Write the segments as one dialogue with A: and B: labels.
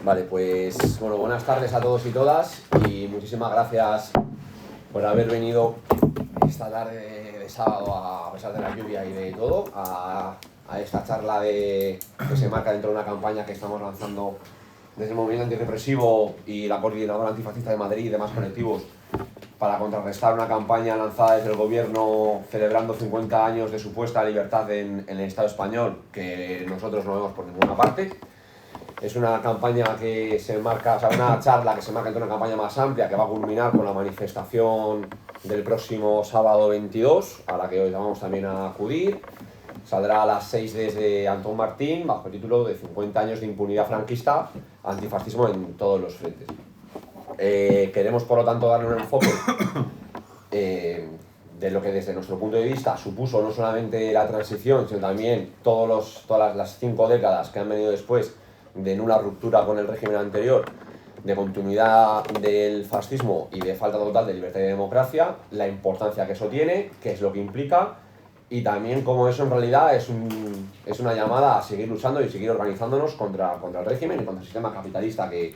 A: Vale, pues bueno, buenas tardes a todos y todas y muchísimas gracias por haber venido esta tarde de sábado, a pesar de la lluvia y de todo, a esta charla que se marca dentro de una campaña que estamos lanzando desde el Movimiento Antirrepresivo y la Coordinadora Antifascista de Madrid y demás colectivos para contrarrestar una campaña lanzada desde el gobierno celebrando 50 años de supuesta libertad en el Estado español, que nosotros no vemos por ninguna parte. Es una campaña que se marca, o sea, una charla que se marca entre una campaña más amplia que va a culminar con la manifestación del próximo sábado 22, a la que hoy vamos también a acudir. Saldrá a las 6 desde Antón Martín, bajo el título de 50 años de impunidad franquista, antifascismo en todos los frentes. Queremos, por lo tanto, darle un enfoque de lo que desde nuestro punto de vista supuso no solamente la transición, sino también todas las 5 décadas que han venido después de nula ruptura con el régimen anterior, de continuidad del fascismo y de falta total de libertad y democracia, la importancia que eso tiene, qué es lo que implica y también cómo eso en realidad es una llamada a seguir luchando y seguir organizándonos contra el régimen y contra el sistema capitalista que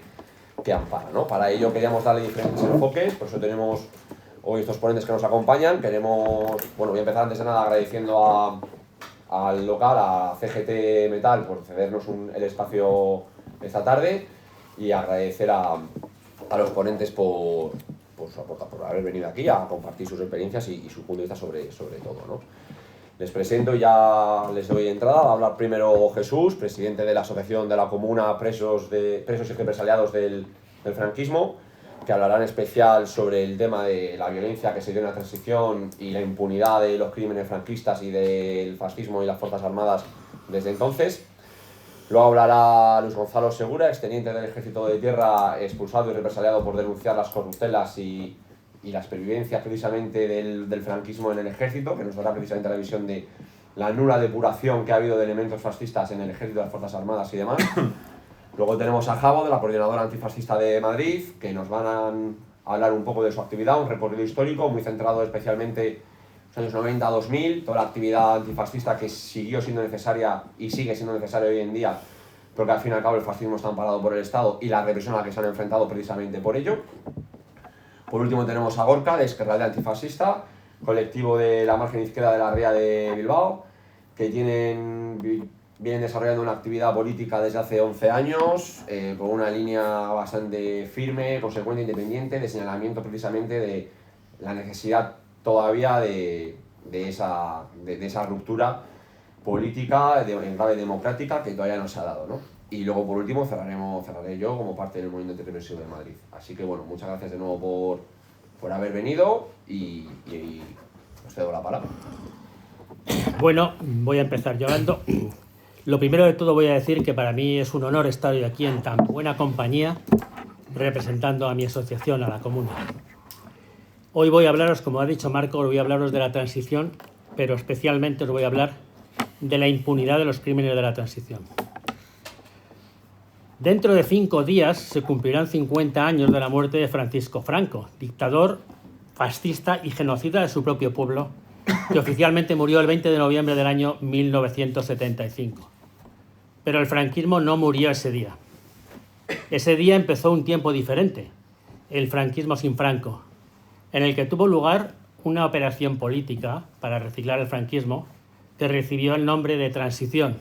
A: ampara, ¿no? Para ello queríamos darle diferentes enfoques, por eso tenemos hoy estos ponentes que nos acompañan. Voy a empezar antes de nada agradeciendo al local, a CGT Metal, por cedernos el espacio esta tarde y agradecer a los ponentes por haber venido aquí a compartir sus experiencias y su punto de vista sobre todo, ¿no? Les presento y ya les doy entrada. Va a hablar primero Jesús, presidente de la Asociación de la Comuna Presos y Represaliados del franquismo, que hablará en especial sobre el tema de la violencia que se dio en la transición y la impunidad de los crímenes franquistas y del fascismo y las Fuerzas Armadas desde entonces. Luego hablará Luis Gonzalo Segura, exteniente del Ejército de Tierra, expulsado y represaliado por denunciar las corruptelas y las pervivencias precisamente del franquismo en el Ejército, que nos dará precisamente la visión de la nula depuración que ha habido de elementos fascistas en el Ejército, las Fuerzas Armadas y demás. Luego tenemos a Javo, de la Coordinadora Antifascista de Madrid, que nos van a hablar un poco de su actividad, un recorrido histórico muy centrado especialmente en los años 90 a 2000, toda la actividad antifascista que siguió siendo necesaria y sigue siendo necesaria hoy en día, porque al fin y al cabo el fascismo está amparado por el Estado y la represión a la que se han enfrentado precisamente por ello. Por último tenemos a Gorka, de Ezkerraldea Antifascista, colectivo de la margen izquierda de la ría de Bilbao, que vienen desarrollando una actividad política desde hace 11 años, con una línea bastante firme, consecuente, independiente, de señalamiento precisamente de la necesidad todavía de esa ruptura política en clave democrática que todavía no se ha dado, ¿no? Y luego, por último, cerraré yo como parte del Movimiento Antirrepresivo de Madrid. Así que, bueno, muchas gracias de nuevo por haber venido y os cedo la palabra.
B: Bueno, voy a empezar llorando. Lo primero de todo voy a decir que para mí es un honor estar hoy aquí en tan buena compañía, representando a mi asociación, a la Comuna. Hoy voy a hablaros, como ha dicho Marco, voy a hablaros de la transición, pero especialmente os voy a hablar de la impunidad de los crímenes de la transición. Dentro de 5 días se cumplirán 50 años de la muerte de Francisco Franco, dictador, fascista y genocida de su propio pueblo, que oficialmente murió el 20 de noviembre del año 1975. Pero el franquismo no murió ese día. Ese día empezó un tiempo diferente, el franquismo sin Franco, en el que tuvo lugar una operación política para reciclar el franquismo que recibió el nombre de transición,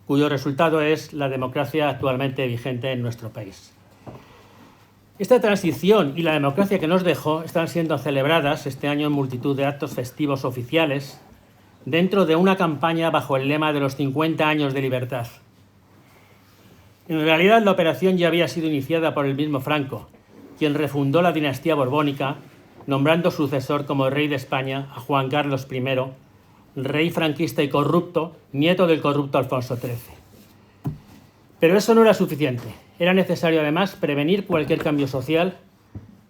B: cuyo resultado es la democracia actualmente vigente en nuestro país. Esta transición y la democracia que nos dejó están siendo celebradas este año en multitud de actos festivos oficiales dentro de una campaña bajo el lema de los 50 años de libertad. En realidad, la operación ya había sido iniciada por el mismo Franco, quien refundó la dinastía borbónica, nombrando sucesor como rey de España a Juan Carlos I, rey franquista y corrupto, nieto del corrupto Alfonso XIII. Pero eso no era suficiente. Era necesario, además, prevenir cualquier cambio social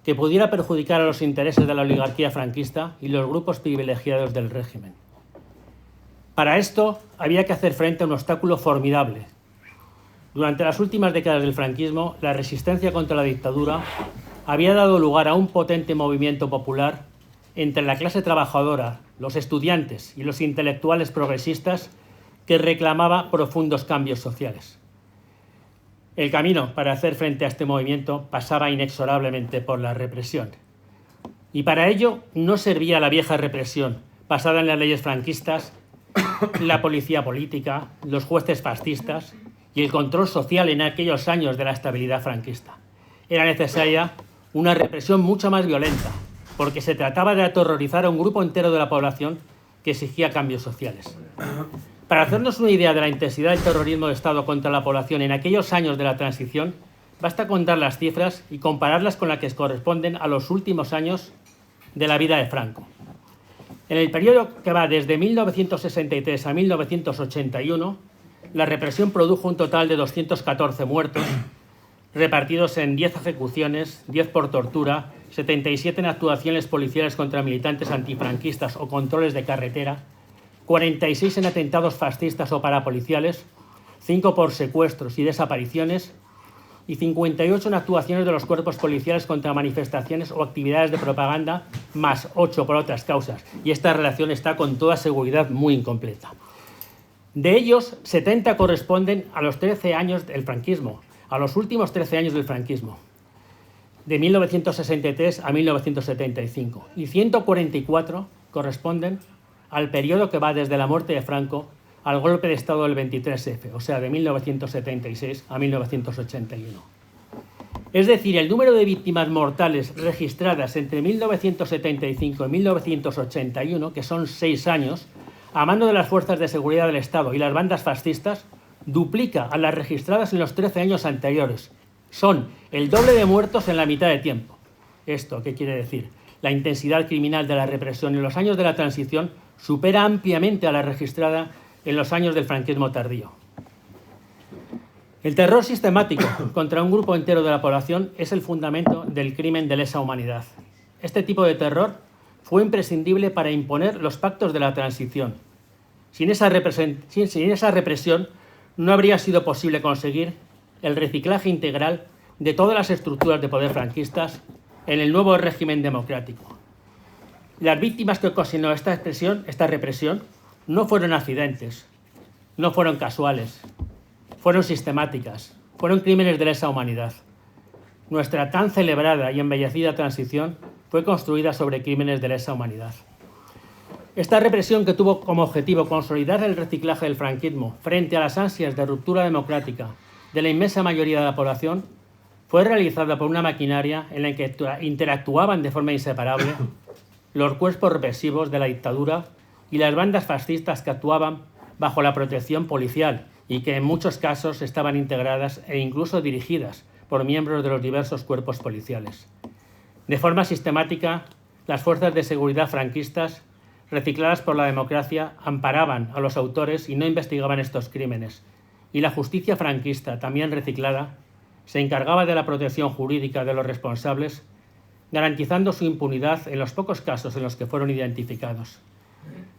B: que pudiera perjudicar a los intereses de la oligarquía franquista y los grupos privilegiados del régimen. Para esto, había que hacer frente a un obstáculo formidable. Durante las últimas décadas del franquismo, la resistencia contra la dictadura había dado lugar a un potente movimiento popular entre la clase trabajadora, los estudiantes y los intelectuales progresistas que reclamaba profundos cambios sociales. El camino para hacer frente a este movimiento pasaba inexorablemente por la represión. Y para ello no servía la vieja represión, basada en las leyes franquistas, la policía política, los jueces fascistas y el control social en aquellos años de la estabilidad franquista. Era necesaria una represión mucho más violenta, porque se trataba de aterrorizar a un grupo entero de la población que exigía cambios sociales. Para hacernos una idea de la intensidad del terrorismo de Estado contra la población en aquellos años de la transición, basta contar las cifras y compararlas con las que corresponden a los últimos años de la vida de Franco. En el periodo que va desde 1963 a 1981, la represión produjo un total de 214 muertos, repartidos en 10 ejecuciones, 10 por tortura, 77 en actuaciones policiales contra militantes antifranquistas o controles de carretera, 46 en atentados fascistas o parapoliciales, 5 por secuestros y desapariciones y 58 en actuaciones de los cuerpos policiales contra manifestaciones o actividades de propaganda, más 8 por otras causas. Y esta relación está con toda seguridad muy incompleta. De ellos, 70 corresponden a los 13 años del franquismo, a los últimos 13 años del franquismo, de 1963 a 1975, y 144 corresponden al periodo que va desde la muerte de Franco al golpe de Estado del 23F, o sea, de 1976 a 1981. Es decir, el número de víctimas mortales registradas entre 1975 y 1981, que son 6 años, a mano de las fuerzas de seguridad del Estado y las bandas fascistas, duplica a las registradas en los 13 años anteriores. Son el doble de muertos en la mitad de tiempo. ¿Esto qué quiere decir? La intensidad criminal de la represión en los años de la transición supera ampliamente a la registrada en los años del franquismo tardío. El terror sistemático contra un grupo entero de la población es el fundamento del crimen de lesa humanidad. Este tipo de terror fue imprescindible para imponer los pactos de la transición. Sin esa represión no habría sido posible conseguir el reciclaje integral de todas las estructuras de poder franquistas en el nuevo régimen democrático. Las víctimas que ocasionó esta represión, no fueron accidentes, no fueron casuales, fueron sistemáticas, fueron crímenes de lesa humanidad. Nuestra tan celebrada y embellecida transición fue construida sobre crímenes de lesa humanidad. Esta represión, que tuvo como objetivo consolidar el reciclaje del franquismo frente a las ansias de ruptura democrática de la inmensa mayoría de la población, fue realizada por una maquinaria en la que interactuaban de forma inseparable los cuerpos represivos de la dictadura y las bandas fascistas que actuaban bajo la protección policial y que en muchos casos estaban integradas e incluso dirigidas por miembros de los diversos cuerpos policiales. De forma sistemática, las fuerzas de seguridad franquistas, recicladas por la democracia, amparaban a los autores y no investigaban estos crímenes, y la justicia franquista, también reciclada, se encargaba de la protección jurídica de los responsables, garantizando su impunidad en los pocos casos en los que fueron identificados.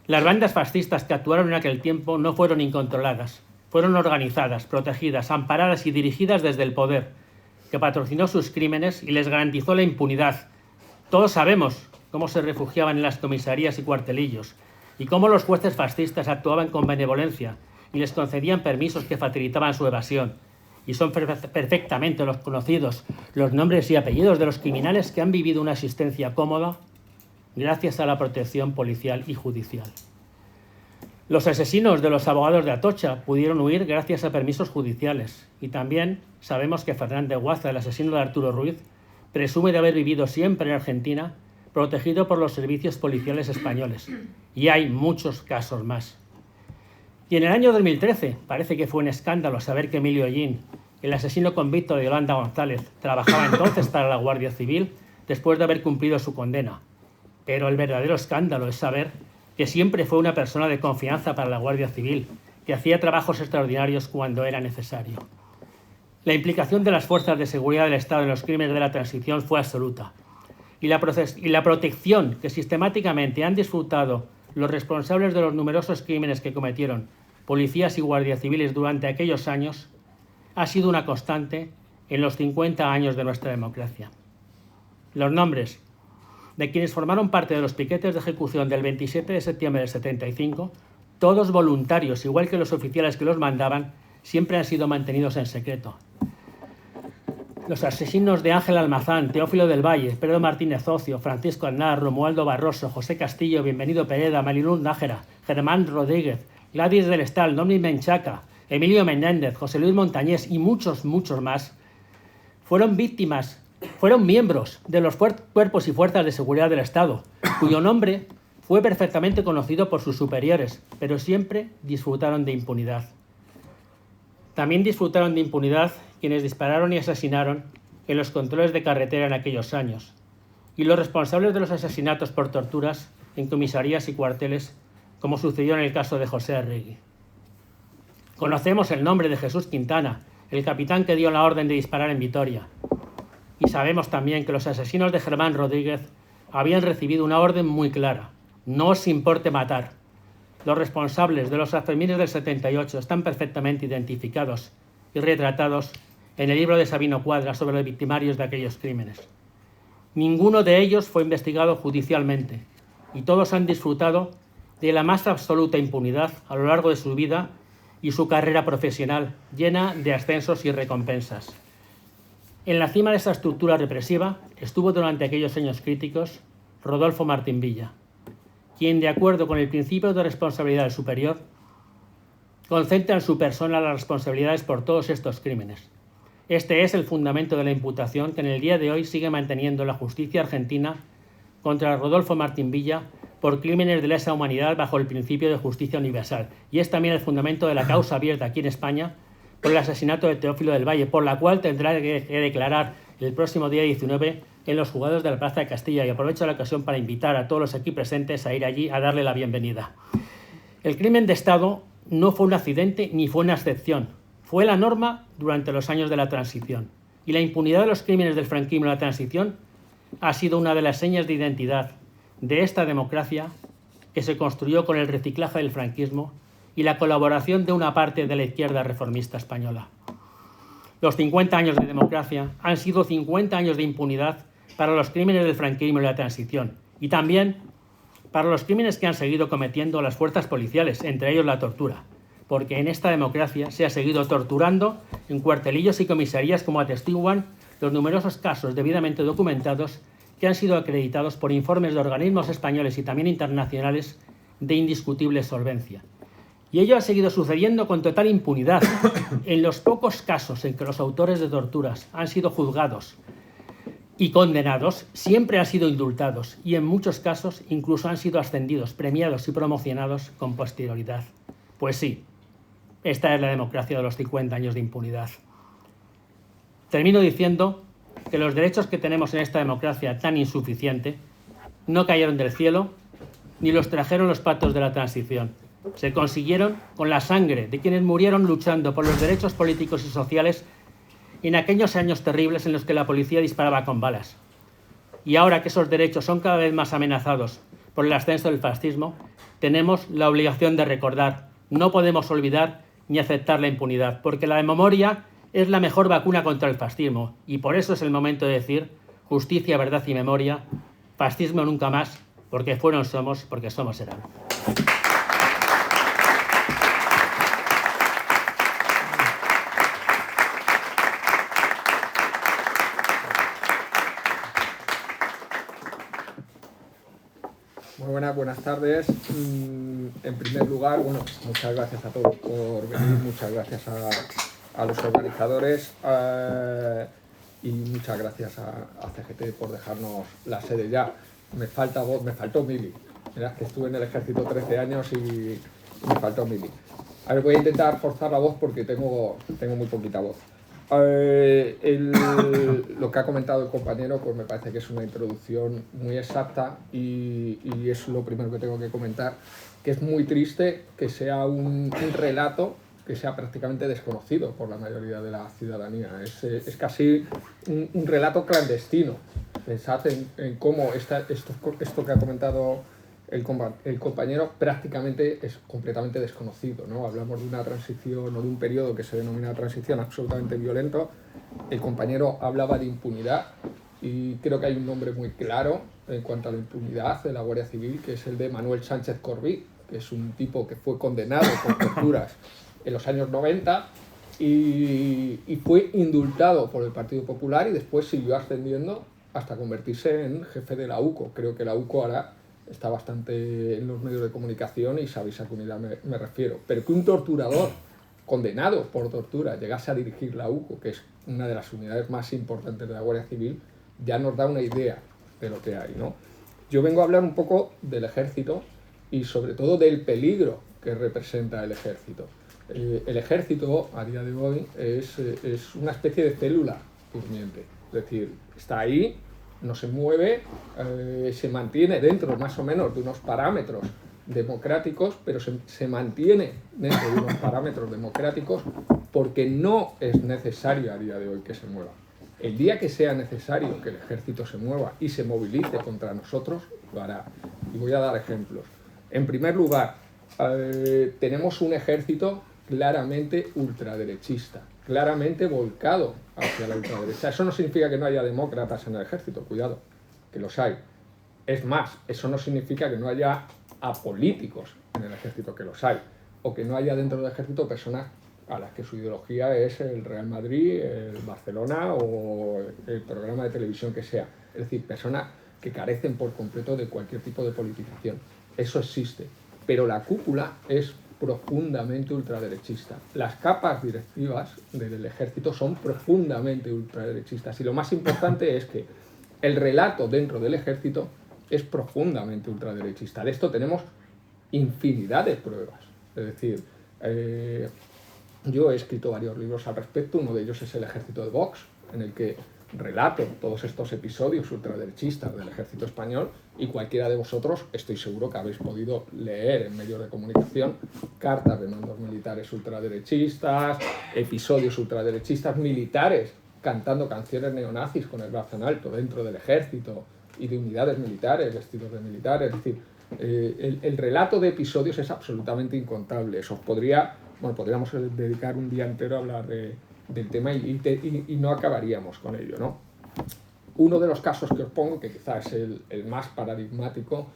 B: Las bandas fascistas que actuaron en aquel tiempo no fueron incontroladas, fueron organizadas, protegidas, amparadas y dirigidas desde el poder, que patrocinó sus crímenes y les garantizó la impunidad. Todos sabemos cómo se refugiaban en las comisarías y cuartelillos, y cómo los jueces fascistas actuaban con benevolencia y les concedían permisos que facilitaban su evasión. Y son perfectamente los conocidos los nombres y apellidos de los criminales que han vivido una existencia cómoda gracias a la protección policial y judicial. Los asesinos de los abogados de Atocha pudieron huir gracias a permisos judiciales, y también sabemos que Fernández Guaza, el asesino de Arturo Ruiz, presume de haber vivido siempre en Argentina, protegido por los servicios policiales españoles, y hay muchos casos más. Y en el año 2013 parece que fue un escándalo saber que Emilio Ollín, el asesino convicto de Yolanda González, trabajaba entonces para la Guardia Civil después de haber cumplido su condena. Pero el verdadero escándalo es saber que siempre fue una persona de confianza para la Guardia Civil, que hacía trabajos extraordinarios cuando era necesario. La implicación de las fuerzas de seguridad del Estado en los crímenes de la transición fue absoluta, y la protección que sistemáticamente han disfrutado los responsables de los numerosos crímenes que cometieron policías y guardias civiles durante aquellos años ha sido una constante en los 50 años de nuestra democracia. Los nombres de quienes formaron parte de los piquetes de ejecución del 27 de septiembre del 75, todos voluntarios, igual que los oficiales que los mandaban, siempre han sido mantenidos en secreto. los asesinos de Ángel Almazán, Teófilo del Valle, Pedro Martínez Ocio, Francisco Aznar, Romualdo Barroso, José Castillo, Bienvenido Pereda, Mariluz Nájera, Germán Rodríguez, Gladys del Estal, Dominic Menchaca, Emilio Menéndez, José Luis Montañés y muchos, muchos más, fueron miembros de los cuerpos y fuerzas de seguridad del Estado, cuyo nombre fue perfectamente conocido por sus superiores, pero siempre disfrutaron de impunidad. También disfrutaron de impunidad quienes dispararon y asesinaron en los controles de carretera en aquellos años, y los responsables de los asesinatos por torturas en comisarías y cuarteles, como sucedió en el caso de José Arregui. Conocemos el nombre de Jesús Quintana, el capitán que dio la orden de disparar en Vitoria, y sabemos también que los asesinos de Germán Rodríguez habían recibido una orden muy clara: no os importe matar. Los responsables de los Sanfermines del 78 están perfectamente identificados y retratados en el libro de Sabino Cuadra sobre los victimarios de aquellos crímenes. Ninguno de ellos fue investigado judicialmente y todos han disfrutado de la más absoluta impunidad a lo largo de su vida y su carrera profesional, llena de ascensos y recompensas. En la cima de esta estructura represiva estuvo durante aquellos años críticos Rodolfo Martín Villa, quien, de acuerdo con el principio de responsabilidad del superior, concentra en su persona las responsabilidades por todos estos crímenes. Este es el fundamento de la imputación que en el día de hoy sigue manteniendo la justicia argentina contra Rodolfo Martín Villa por crímenes de lesa humanidad bajo el principio de justicia universal. Y es también el fundamento de la causa abierta aquí en España por el asesinato de Teófilo del Valle, por la cual tendrá que declarar el próximo día 19 en los juzgados de la Plaza de Castilla, y aprovecho la ocasión para invitar a todos los aquí presentes a ir allí a darle la bienvenida. El crimen de Estado no fue un accidente ni fue una excepción, fue la norma durante los años de la transición, y la impunidad de los crímenes del franquismo y la transición ha sido una de las señas de identidad de esta democracia que se construyó con el reciclaje del franquismo y la colaboración de una parte de la izquierda reformista española. Los 50 años de democracia han sido 50 años de impunidad para los crímenes del franquismo y la transición, y también para los crímenes que han seguido cometiendo las fuerzas policiales, entre ellos la tortura, porque en esta democracia se ha seguido torturando en cuartelillos y comisarías, como atestiguan los numerosos casos debidamente documentados que han sido acreditados por informes de organismos españoles y también internacionales de indiscutible solvencia. Y ello ha seguido sucediendo con total impunidad. En los pocos casos en que los autores de torturas han sido juzgados y condenados, siempre han sido indultados y en muchos casos incluso han sido ascendidos, premiados y promocionados con posterioridad. Pues sí, esta es la democracia de los 50 años de impunidad. Termino diciendo que los derechos que tenemos en esta democracia tan insuficiente no cayeron del cielo ni los trajeron los pactos de la transición. Se consiguieron con la sangre de quienes murieron luchando por los derechos políticos y sociales en aquellos años terribles en los que la policía disparaba con balas. Y ahora que esos derechos son cada vez más amenazados por el ascenso del fascismo, tenemos la obligación de recordar, no podemos olvidar ni aceptar la impunidad, porque la memoria es la mejor vacuna contra el fascismo, y por eso es el momento de decir justicia, verdad y memoria, fascismo nunca más, porque fueron somos, porque somos serán.
C: Muy buenas tardes. En primer lugar, muchas gracias a todos por venir, muchas gracias a los organizadores y muchas gracias a CGT por dejarnos la sede ya. Me faltó Mili. Mirad que estuve en el ejército 13 años y me faltó Mili. A ver, voy a intentar forzar la voz porque tengo muy poquita voz. Lo que ha comentado el compañero pues me parece que es una introducción muy exacta y es lo primero que tengo que comentar, que es muy triste que sea un relato que sea prácticamente desconocido por la mayoría de la ciudadanía. Es casi un relato clandestino. Pensad en cómo esto que ha comentado el compañero prácticamente es completamente desconocido, ¿no? Hablamos de una transición o de un periodo que se denomina transición absolutamente violento. El compañero hablaba de impunidad y creo que hay un nombre muy claro en cuanto a la impunidad de la Guardia Civil, que es el de Manuel Sánchez Corbí, que es un tipo que fue condenado por torturas en los años 90 y fue indultado por el Partido Popular y después siguió ascendiendo hasta convertirse en jefe de la UCO. Creo que la UCO ahora está bastante en los medios de comunicación y sabéis a qué unidad me refiero. Pero que un torturador condenado por tortura llegase a dirigir la UCO, que es una de las unidades más importantes de la Guardia Civil, ya nos da una idea de lo que hay, ¿no? Yo vengo a hablar un poco del ejército y sobre todo del peligro que representa el ejército. El ejército a día de hoy es una especie de célula durmiente, es decir, está ahí, no se mueve, se mantiene dentro más o menos de unos parámetros democráticos, pero se mantiene dentro de unos parámetros democráticos porque no es necesario a día de hoy que se mueva. El día que sea necesario que el ejército se mueva y se movilice contra nosotros, lo hará. Y voy a dar ejemplos. En primer lugar, tenemos un ejército claramente ultraderechista, claramente volcado hacia la ultraderecha. Eso no significa que no haya demócratas en el ejército, cuidado, que los hay. Es más, eso no significa que no haya apolíticos en el ejército, que los hay, o que no haya dentro del ejército personas a las que su ideología es el Real Madrid, el Barcelona o el programa de televisión que sea. Es decir, personas que carecen por completo de cualquier tipo de politización. Eso existe, pero la cúpula es profundamente ultraderechista. Las capas directivas del ejército son profundamente ultraderechistas y lo más importante es que el relato dentro del ejército es profundamente ultraderechista. De esto tenemos infinidad de pruebas. Es decir, yo he escrito varios libros al respecto, uno de ellos es El ejército de Vox, en el que relato todos estos episodios ultraderechistas del ejército español y cualquiera de vosotros estoy seguro que habéis podido leer en medios de comunicación cartas de mandos militares ultraderechistas, episodios ultraderechistas, militares cantando canciones neonazis con el brazo en alto dentro del ejército y de unidades militares, vestidos de militares. Es decir, el relato de episodios es absolutamente incontable. Podríamos dedicar un día entero a hablar del tema y no acabaríamos con ello, ¿no? Uno de los casos que os pongo, que quizás es el más paradigmático,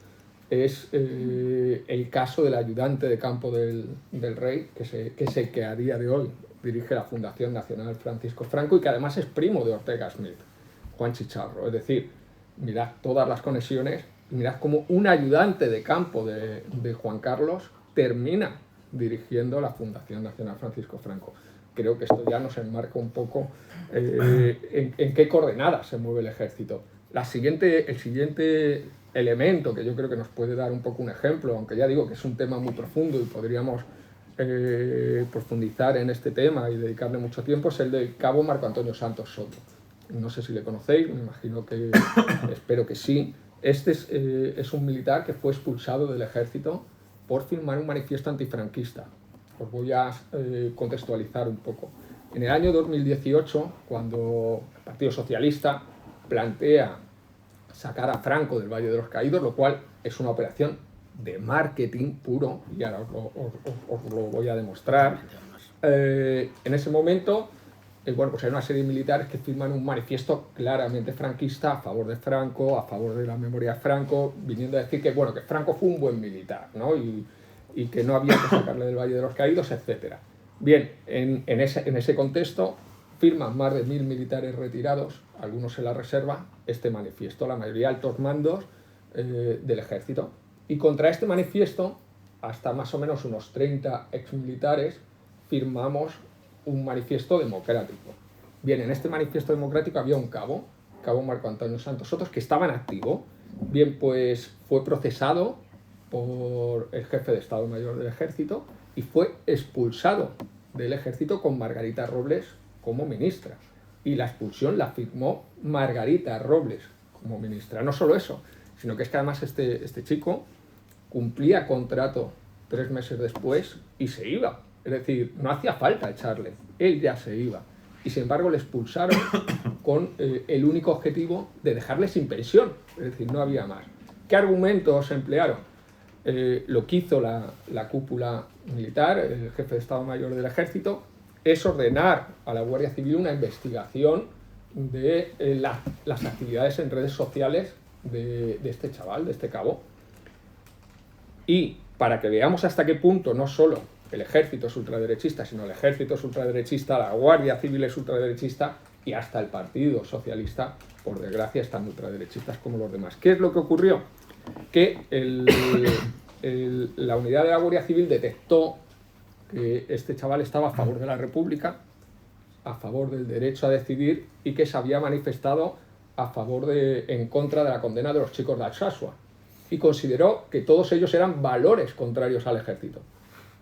C: es el caso del ayudante de campo del rey, que es el que a día de hoy dirige la Fundación Nacional Francisco Franco y que además es primo de Ortega Smith, Juan Chicharro. Es decir, mirad todas las conexiones y mirad cómo un ayudante de campo de Juan Carlos termina dirigiendo la Fundación Nacional Francisco Franco. Creo que esto ya nos enmarca un poco en qué coordenadas se mueve el ejército. El siguiente elemento que yo creo que nos puede dar un poco un ejemplo, aunque ya digo que es un tema muy profundo y podríamos profundizar en este tema y dedicarle mucho tiempo, es el del cabo Marco Antonio Santos Soto. No sé si le conocéis, me imagino que espero que sí. Este es un militar que fue expulsado del ejército por firmar un manifiesto antifranquista. Os voy a contextualizar un poco. En el año 2018, cuando el Partido Socialista plantea sacar a Franco del Valle de los Caídos, lo cual es una operación de marketing puro, y ahora os lo voy a demostrar, en ese momento pues hay una serie de militares que firman un manifiesto claramente franquista a favor de Franco, a favor de la memoria de Franco, viniendo a decir que Franco fue un buen militar, ¿no? y que no había que sacarle del Valle de los Caídos, etc. Bien, en ese contexto firman más de 1000 militares retirados, algunos en la reserva, este manifiesto, la mayoría altos mandos del ejército. Y contra este manifiesto, hasta más o menos unos 30 exmilitares firmamos un manifiesto democrático. Bien, en este manifiesto democrático había un cabo Marco Antonio Santos Soto, que estaba en activo. Bien, pues fue procesado por el jefe de Estado Mayor del Ejército y fue expulsado del Ejército con Margarita Robles como ministra. Y la expulsión la firmó Margarita Robles como ministra. No solo eso, sino que es que además este chico cumplía contrato 3 meses después y se iba. Es decir, no hacía falta echarle, él ya se iba. Y sin embargo le expulsaron con el único objetivo de dejarle sin pensión. Es decir, no había más. ¿Qué argumentos emplearon? Lo que hizo la cúpula militar, el jefe de Estado Mayor del Ejército, es ordenar a la Guardia Civil una investigación de las actividades en redes sociales de este chaval, de este cabo. Y para que veamos hasta qué punto no solo el ejército es ultraderechista, sino el ejército es ultraderechista, la Guardia Civil es ultraderechista y hasta el Partido Socialista, por desgracia, están ultraderechistas como los demás. ¿Qué es lo que ocurrió? Que la unidad de la Guardia Civil detectó que este chaval estaba a favor de la República, a favor del derecho a decidir y que se había manifestado en contra de la condena de los chicos de Alsasua y consideró que todos ellos eran valores contrarios al ejército.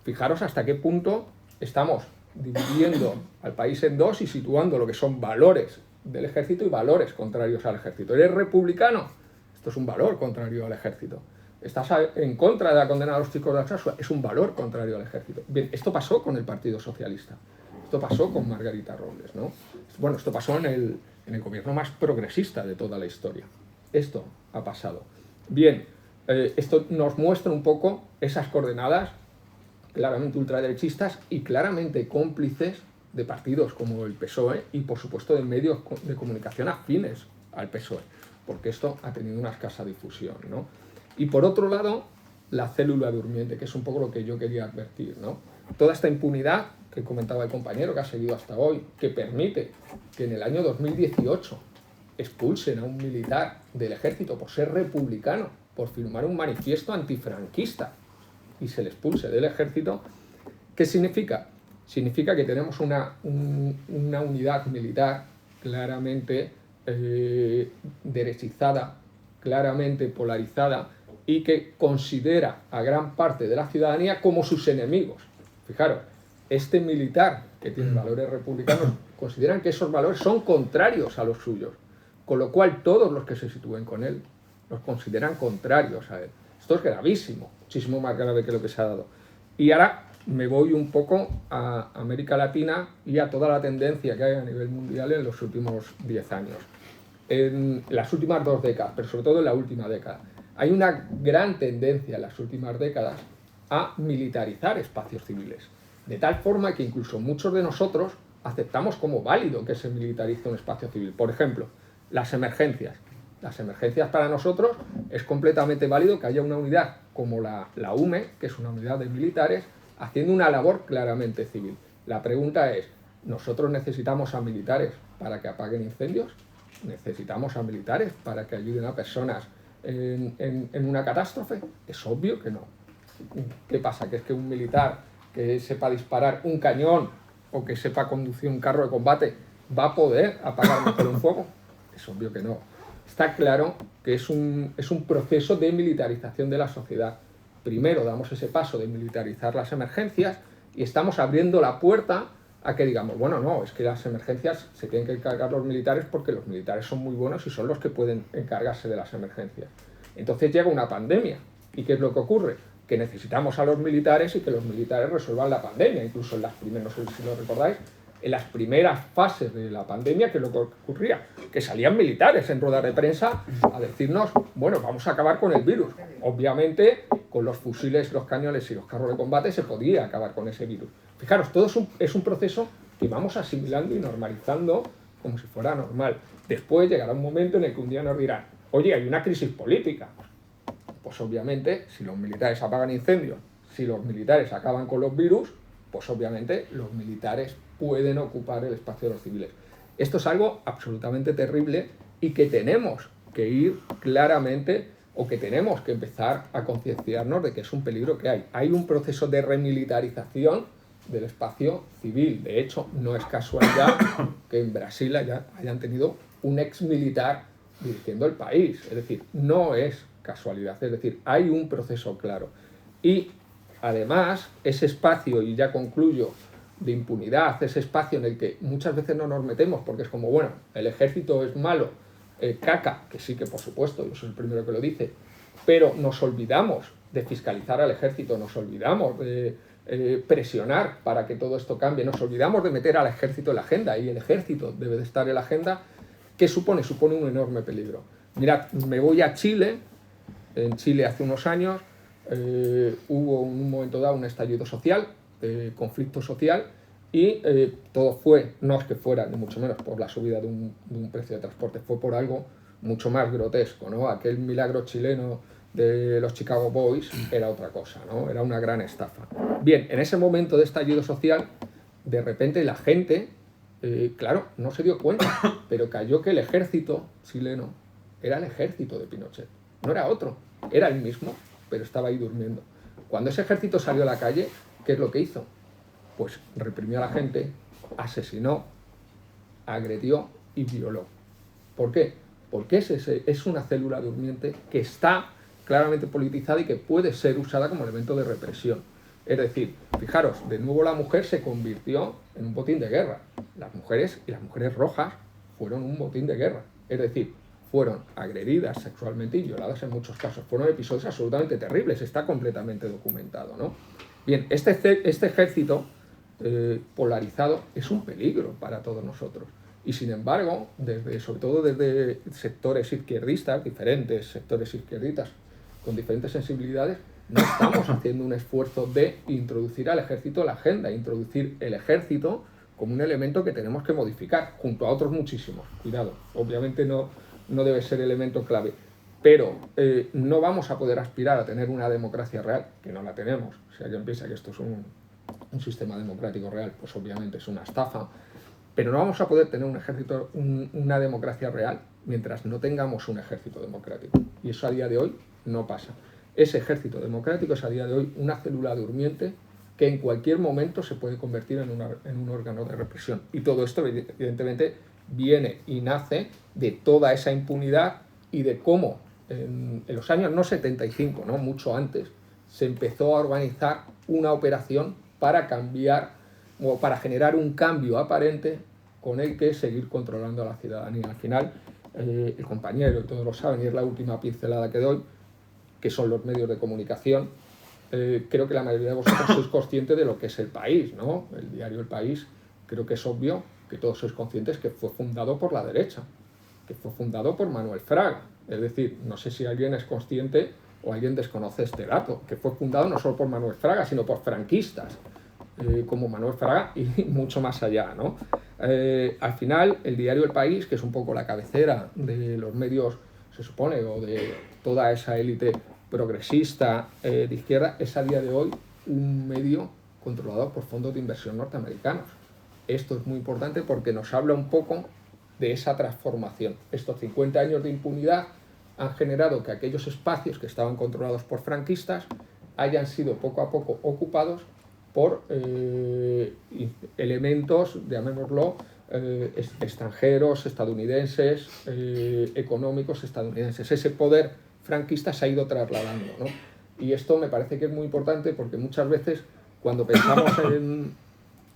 C: Fijaros hasta qué punto estamos dividiendo al país en dos y situando lo que son valores del ejército y valores contrarios al ejército. ¿Eres republicano? Esto es un valor contrario al ejército. ¿Estás en contra de la condena de los chicos de Alsasua? Es un valor contrario al ejército. Bien, esto pasó con el Partido Socialista. Esto pasó con Margarita Robles, ¿no? Bueno, esto pasó en el gobierno más progresista de toda la historia. Esto ha pasado. Bien, esto nos muestra un poco esas coordenadas claramente ultraderechistas y claramente cómplices de partidos como el PSOE y, por supuesto, de medios de comunicación afines al PSOE, porque esto ha tenido una escasa difusión, ¿no? Y, por otro lado, la célula durmiente, que es un poco lo que yo quería advertir, ¿no? Toda esta impunidad que comentaba el compañero, que ha seguido hasta hoy, que permite que en el año 2018 expulsen a un militar del ejército por ser republicano, por firmar un manifiesto antifranquista, y se le expulse del ejército. ¿Qué significa? Significa que tenemos una unidad militar claramente derechizada, claramente polarizada y que considera a gran parte de la ciudadanía como sus enemigos. Fijaros, este militar que tiene valores republicanos consideran que esos valores son contrarios a los suyos, con lo cual todos los que se sitúen con él los consideran contrarios a él. Esto es gravísimo, muchísimo más grave que lo que se ha dado. Y ahora me voy un poco a América Latina y a toda la tendencia que hay a nivel mundial en los últimos 10 años. En las últimas 2 décadas, pero sobre todo en la última década. Hay una gran tendencia en las últimas décadas a militarizar espacios civiles. De tal forma que incluso muchos de nosotros aceptamos como válido que se militarice un espacio civil. Por ejemplo, las emergencias. Las emergencias para nosotros es completamente válido que haya una unidad como la UME, que es una unidad de militares, haciendo una labor claramente civil. La pregunta es, ¿nosotros necesitamos a militares para que apaguen incendios? ¿Necesitamos a militares para que ayuden a personas en una catástrofe? Es obvio que no. ¿Qué pasa? ¿Que es que un militar que sepa disparar un cañón o que sepa conducir un carro de combate va a poder apagar mejor un fuego? Es obvio que no. Está claro que es un proceso de militarización de la sociedad. Primero damos ese paso de militarizar las emergencias y estamos abriendo la puerta a que digamos, bueno, no, es que las emergencias se tienen que encargar los militares porque los militares son muy buenos y son los que pueden encargarse de las emergencias. Entonces llega una pandemia. ¿Y qué es lo que ocurre? Que necesitamos a los militares y que los militares resuelvan la pandemia. Incluso en las primeras, no sé si lo recordáis, en las primeras fases de la pandemia, ¿qué es lo que ocurría? Que salían militares en ruedas de prensa a decirnos, bueno, vamos a acabar con el virus. Obviamente, con los fusiles, los cañones y los carros de combate se podía acabar con ese virus. Fijaros, todo es un proceso que vamos asimilando y normalizando como si fuera normal. Después llegará un momento en el que un día nos dirán, oye, hay una crisis política. Pues obviamente, si los militares apagan incendios, si los militares acaban con los virus, pues obviamente los militares pueden ocupar el espacio de los civiles. Esto es algo absolutamente terrible y que tenemos que ir claramente o que tenemos que empezar a concienciarnos de que es un peligro que hay. Hay un proceso de remilitarización del espacio civil. De hecho, no es casualidad que en Brasil hayan tenido un ex militar dirigiendo el país. Es decir, no es casualidad. Es decir, hay un proceso claro. Y además, ese espacio, y ya concluyo, de impunidad, ese espacio en el que muchas veces no nos metemos porque es como, bueno, el ejército es malo, caca, que sí que por supuesto, yo soy el primero que lo dice, pero nos olvidamos de fiscalizar al ejército, nos olvidamos de presionar para que todo esto cambie, nos olvidamos de meter al ejército en la agenda, y el ejército debe de estar en la agenda. ¿Qué supone? Supone un enorme peligro. Mirad, me voy a Chile. En Chile hace unos años hubo en un momento dado un estallido social, conflicto social, y todo fue, no es que fuera ni mucho menos por la subida de un precio de transporte, fue por algo mucho más grotesco, ¿no? Aquel milagro chileno de los Chicago Boys era otra cosa, ¿no? Era una gran estafa. Bien, en ese momento de estallido social, de repente la gente, claro, no se dio cuenta, pero cayó que el ejército chileno era el ejército de Pinochet, no era otro, era el mismo, pero estaba ahí durmiendo. Cuando ese ejército salió a la calle, ¿qué es lo que hizo? Pues reprimió a la gente, asesinó, agredió y violó. ¿Por qué? Porque es una célula durmiente que está claramente politizada y que puede ser usada como elemento de represión. Es decir, fijaros, de nuevo la mujer se convirtió en un botín de guerra. Las mujeres y las mujeres rojas fueron un botín de guerra. Es decir, fueron agredidas sexualmente y violadas en muchos casos. Fueron episodios absolutamente terribles, está completamente documentado, ¿no? Bien, este ejército polarizado es un peligro para todos nosotros. Y sin embargo, sobre todo desde sectores izquierdistas, diferentes sectores izquierdistas con diferentes sensibilidades, no estamos haciendo un esfuerzo de introducir al ejército en la agenda, introducir el ejército como un elemento que tenemos que modificar, junto a otros muchísimos. Cuidado, obviamente no debe ser elemento clave, pero no vamos a poder aspirar a tener una democracia real, que no la tenemos. Si alguien piensa que esto es un sistema democrático real, pues obviamente es una estafa, pero no vamos a poder tener un ejército, una democracia real, mientras no tengamos un ejército democrático. Y eso a día de hoy no pasa. Ese ejército democrático es a día de hoy una célula durmiente que en cualquier momento se puede convertir en un órgano de represión. Y todo esto, evidentemente, viene y nace de toda esa impunidad y de cómo en los años no 75, ¿no? Mucho antes, se empezó a organizar una operación para cambiar o para generar un cambio aparente con el que seguir controlando a la ciudadanía. Al final, el compañero, y todos lo saben, y es la última pincelada que doy, que son los medios de comunicación. Creo que la mayoría de vosotros sois conscientes de lo que es El País, ¿no? El diario El País, creo que es obvio que todos sois conscientes que fue fundado por la derecha, que fue fundado por Manuel Fraga. Es decir, no sé si alguien es consciente o alguien desconoce este dato, que fue fundado no solo por Manuel Fraga, sino por franquistas, como Manuel Fraga y mucho más allá, ¿no? Al final, el diario El País, que es un poco la cabecera de los medios, se supone, o de toda esa élite progresista de izquierda, es a día de hoy un medio controlado por fondos de inversión norteamericanos. Esto es muy importante porque nos habla un poco de esa transformación. Estos 50 años de impunidad han generado que aquellos espacios que estaban controlados por franquistas hayan sido poco a poco ocupados por elementos, llamémoslo, extranjeros, estadounidenses, económicos estadounidenses. Ese poder franquista se ha ido trasladando, ¿no? Y esto me parece que es muy importante porque muchas veces cuando pensamos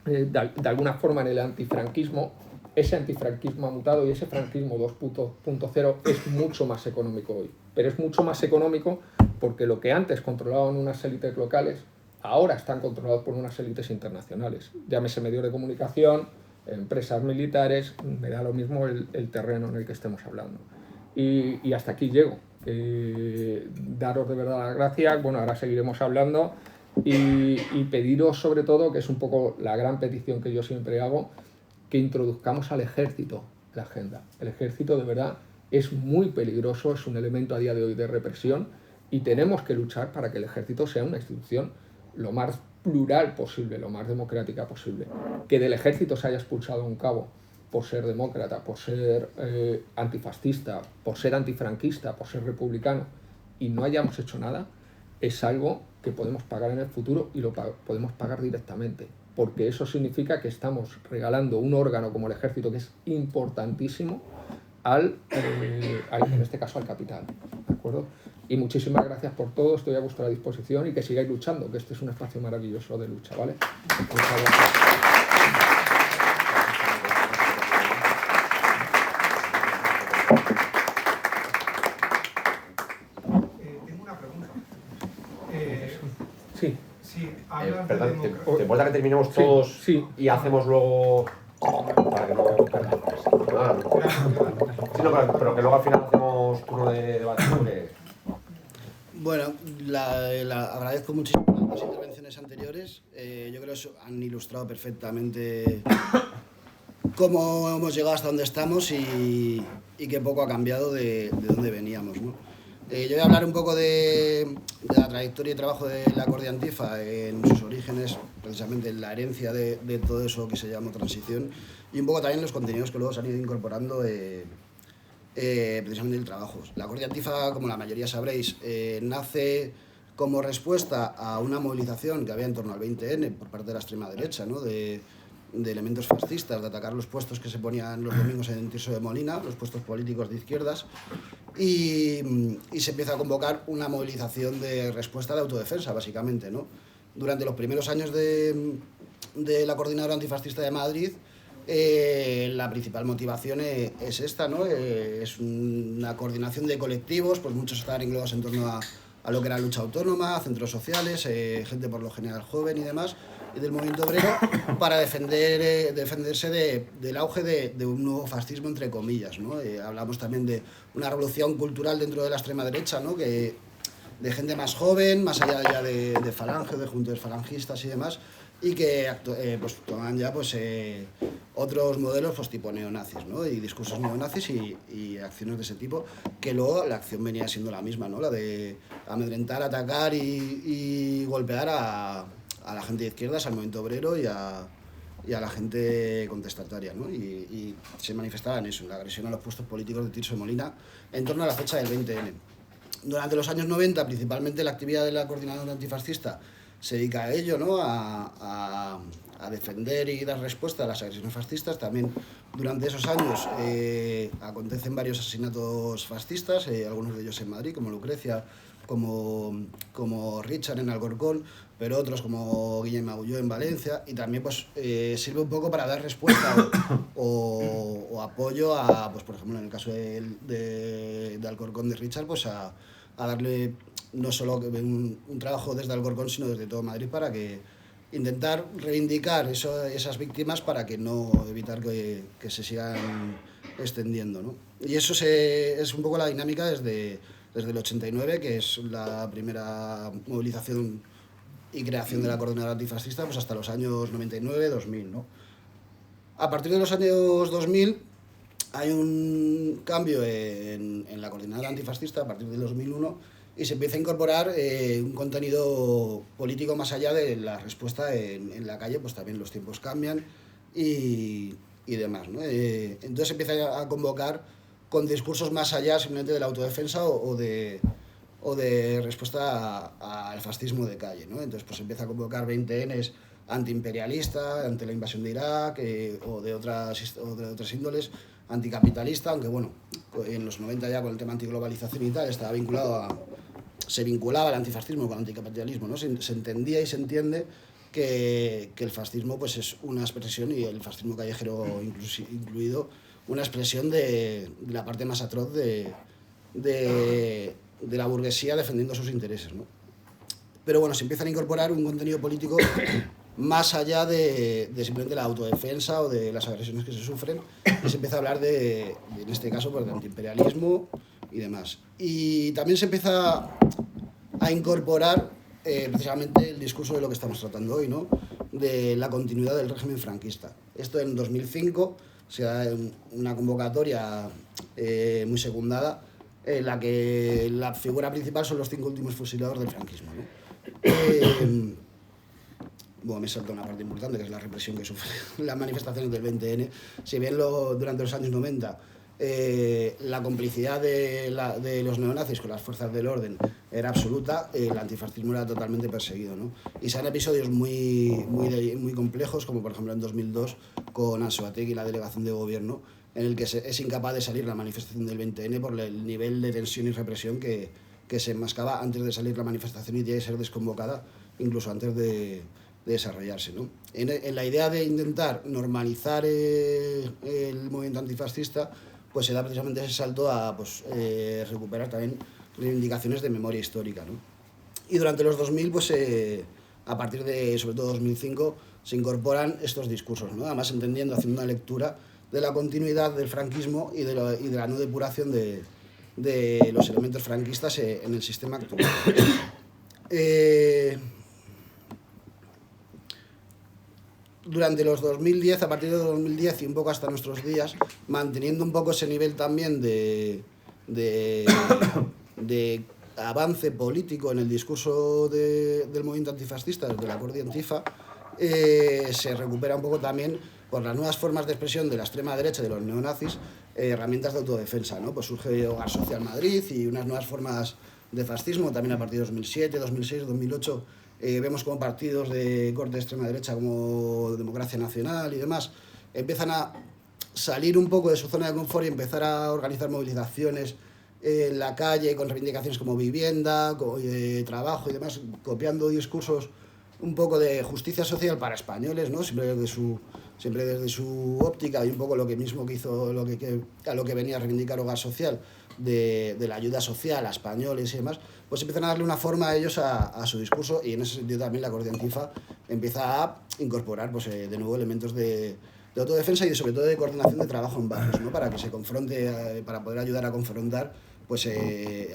C: de alguna forma en el antifranquismo, ese antifranquismo ha mutado y ese franquismo 2.0 es mucho más económico hoy. Pero es mucho más económico porque lo que antes controlaban unas élites locales, ahora están controlados por unas élites internacionales. Llámese medios de comunicación, empresas militares, me da lo mismo el terreno en el que estemos hablando. Y hasta aquí llego. Daros de verdad las gracias. Bueno, ahora seguiremos hablando y pediros sobre todo, que es un poco la gran petición que yo siempre hago, que introduzcamos al ejército en la agenda. El ejército de verdad es muy peligroso, es un elemento a día de hoy de represión y tenemos que luchar para que el ejército sea una institución lo más plural posible, lo más democrática posible. Que del ejército se haya expulsado un cabo por ser demócrata, por ser antifascista, por ser antifranquista, por ser republicano y no hayamos hecho nada, es algo que podemos pagar en el futuro y lo podemos pagar directamente, porque eso significa que estamos regalando un órgano como el ejército, que es importantísimo, en este caso al capital, ¿de acuerdo? Y muchísimas gracias por todo, estoy a vuestra disposición y que sigáis luchando, que este es un espacio maravilloso de lucha, ¿vale? Muchas gracias.
D: Tengo una pregunta.
C: Sí.
D: Si hablas
A: Perdón,
D: de
A: ¿te importa que terminemos
C: Sí,
A: todos
C: sí.
A: y hacemos luego... para que no... Sí, no, pero que luego al final hacemos turno de debate sobre...
E: Bueno, agradezco muchísimo las intervenciones anteriores. Yo creo que han ilustrado perfectamente cómo hemos llegado hasta donde estamos y que poco ha cambiado de dónde veníamos, ¿no? Yo voy a hablar un poco de la trayectoria y trabajo de la Cordia Antifa en sus orígenes, precisamente en la herencia de todo eso que se llama transición, y un poco también los contenidos que luego se han ido incorporando precisamente el trabajo. La Cordia Antifa, como la mayoría sabréis, nace como respuesta a una movilización que había en torno al 20N por parte de la extrema derecha, ¿no? de elementos fascistas, de atacar los puestos que se ponían los domingos en Tirso de Molina, los puestos políticos de izquierdas, y se empieza a convocar una movilización de respuesta de autodefensa, básicamente, ¿no? Durante los primeros años de la Coordinadora Antifascista de Madrid, la principal motivación es esta, ¿no? Es una coordinación de colectivos, pues muchos estaban englobados en torno a lo que era lucha autónoma, centros sociales, gente por lo general joven y demás, y del movimiento obrero, para defenderse del auge de un nuevo fascismo, entre comillas, ¿no? Hablamos también de una revolución cultural dentro de la extrema derecha, ¿no? De gente más joven, más allá ya de falange, de juntos falangistas y demás, y que pues toman ya pues otros modelos pues tipo neonazis, ¿no? Y discursos neonazis y acciones de ese tipo, que luego la acción venía siendo la misma, ¿no? La de amedrentar, atacar y golpear a la gente de izquierdas, al movimiento obrero y a la gente contestataria, ¿no? Y se manifestaba en eso, en la agresión a los puestos políticos de Tirso de Molina en torno a la fecha del 20N. Durante los años 90, principalmente la actividad de la Coordinadora Antifascista se dedica a ello, ¿no? A defender y dar respuesta a las agresiones fascistas. También durante esos años acontecen varios asesinatos fascistas, algunos de ellos en Madrid, como Lucrecia, como Richard en Alcorcón, pero otros como Guillem Agulló en Valencia, y también pues sirve un poco para dar respuesta o apoyo a, pues por ejemplo en el caso de Alcorcón de Richard, pues a darle no solo un trabajo desde Alcorcón, sino desde todo Madrid, para que intentar reivindicar esas víctimas para que no evitar que se sigan extendiendo, ¿no? Y eso es un poco la dinámica desde el 89, que es la primera movilización y creación de la Coordinadora Antifascista, pues hasta los años 99-2000, ¿no? A partir de los años 2000 hay un cambio en la Coordinadora Antifascista a partir del 2001, y se empieza a incorporar un contenido político más allá de la respuesta en la calle, pues también los tiempos cambian y demás, ¿no? Entonces se empieza a convocar con discursos más allá simplemente de la autodefensa o de respuesta al fascismo de calle, ¿no? Entonces pues se empieza a convocar 20Ns antiimperialista ante la invasión de Irak o de otras índoles, anticapitalista, aunque bueno, en los 90 ya con el tema antiglobalización y tal se vinculaba el antifascismo con el anticapitalismo, ¿no? Se entendía y se entiende que el fascismo pues es una expresión, y el fascismo callejero incluido, una expresión de la parte más atroz de la burguesía defendiendo sus intereses, ¿no? Pero bueno, se empiezan a incorporar un contenido político más allá de simplemente la autodefensa o de las agresiones que se sufren, y se empieza a hablar en este caso, pues, de antiimperialismo y demás. Y también se empieza a incorporar precisamente el discurso de lo que estamos tratando hoy, ¿no? De la continuidad del régimen franquista. Esto en 2005 se da una convocatoria muy secundada, en la que la figura principal son los 5 últimos fusilados del franquismo, ¿no? Bueno, me salta una parte importante, que es la represión que sufren las manifestaciones del 20N. Si bien durante los años 90 la complicidad de los neonazis con las fuerzas del orden era absoluta, el antifascismo era totalmente perseguido, ¿no? Y se dan episodios muy complejos, como por ejemplo en 2002 con Anzoátegui y la delegación de gobierno, en el que es incapaz de salir la manifestación del 20N por el nivel de tensión y represión que se enmascaba antes de salir la manifestación y tiene que ser desconvocada incluso antes de desarrollarse, ¿no? En la idea de intentar normalizar el movimiento antifascista, pues se da precisamente ese salto a recuperar también reivindicaciones de memoria histórica, ¿no? Y durante los 2000, pues a partir de, sobre todo 2005, se incorporan estos discursos, ¿no? Además entendiendo, haciendo una lectura de la continuidad del franquismo y de la no depuración de los elementos franquistas en el sistema actual. Durante los 2010, a partir de 2010 y un poco hasta nuestros días, manteniendo un poco ese nivel también de de avance político en el discurso del movimiento antifascista, desde la Cordi Antifa, se recupera un poco también por las nuevas formas de expresión de la extrema derecha y de los neonazis, herramientas de autodefensa, ¿no? Pues surge Hogar Social Madrid y unas nuevas formas de fascismo, también a partir de 2007, 2006, 2008, vemos como partidos de corte de extrema derecha como Democracia Nacional y demás empiezan a salir un poco de su zona de confort y empezar a organizar movilizaciones en la calle con reivindicaciones como vivienda, trabajo y demás, copiando discursos un poco de justicia social para españoles, ¿no? Siempre desde su óptica y un poco lo que mismo que hizo, a lo que venía a reivindicar Hogar Social, de la ayuda social a españoles y demás, pues empiezan a darle una forma a ellos a su discurso, y en ese sentido también la Cordi Antifa empieza a incorporar pues, de nuevo elementos de autodefensa y sobre todo de coordinación de trabajo en barrios, ¿no? Para que se confronte, para poder ayudar a confrontar pues,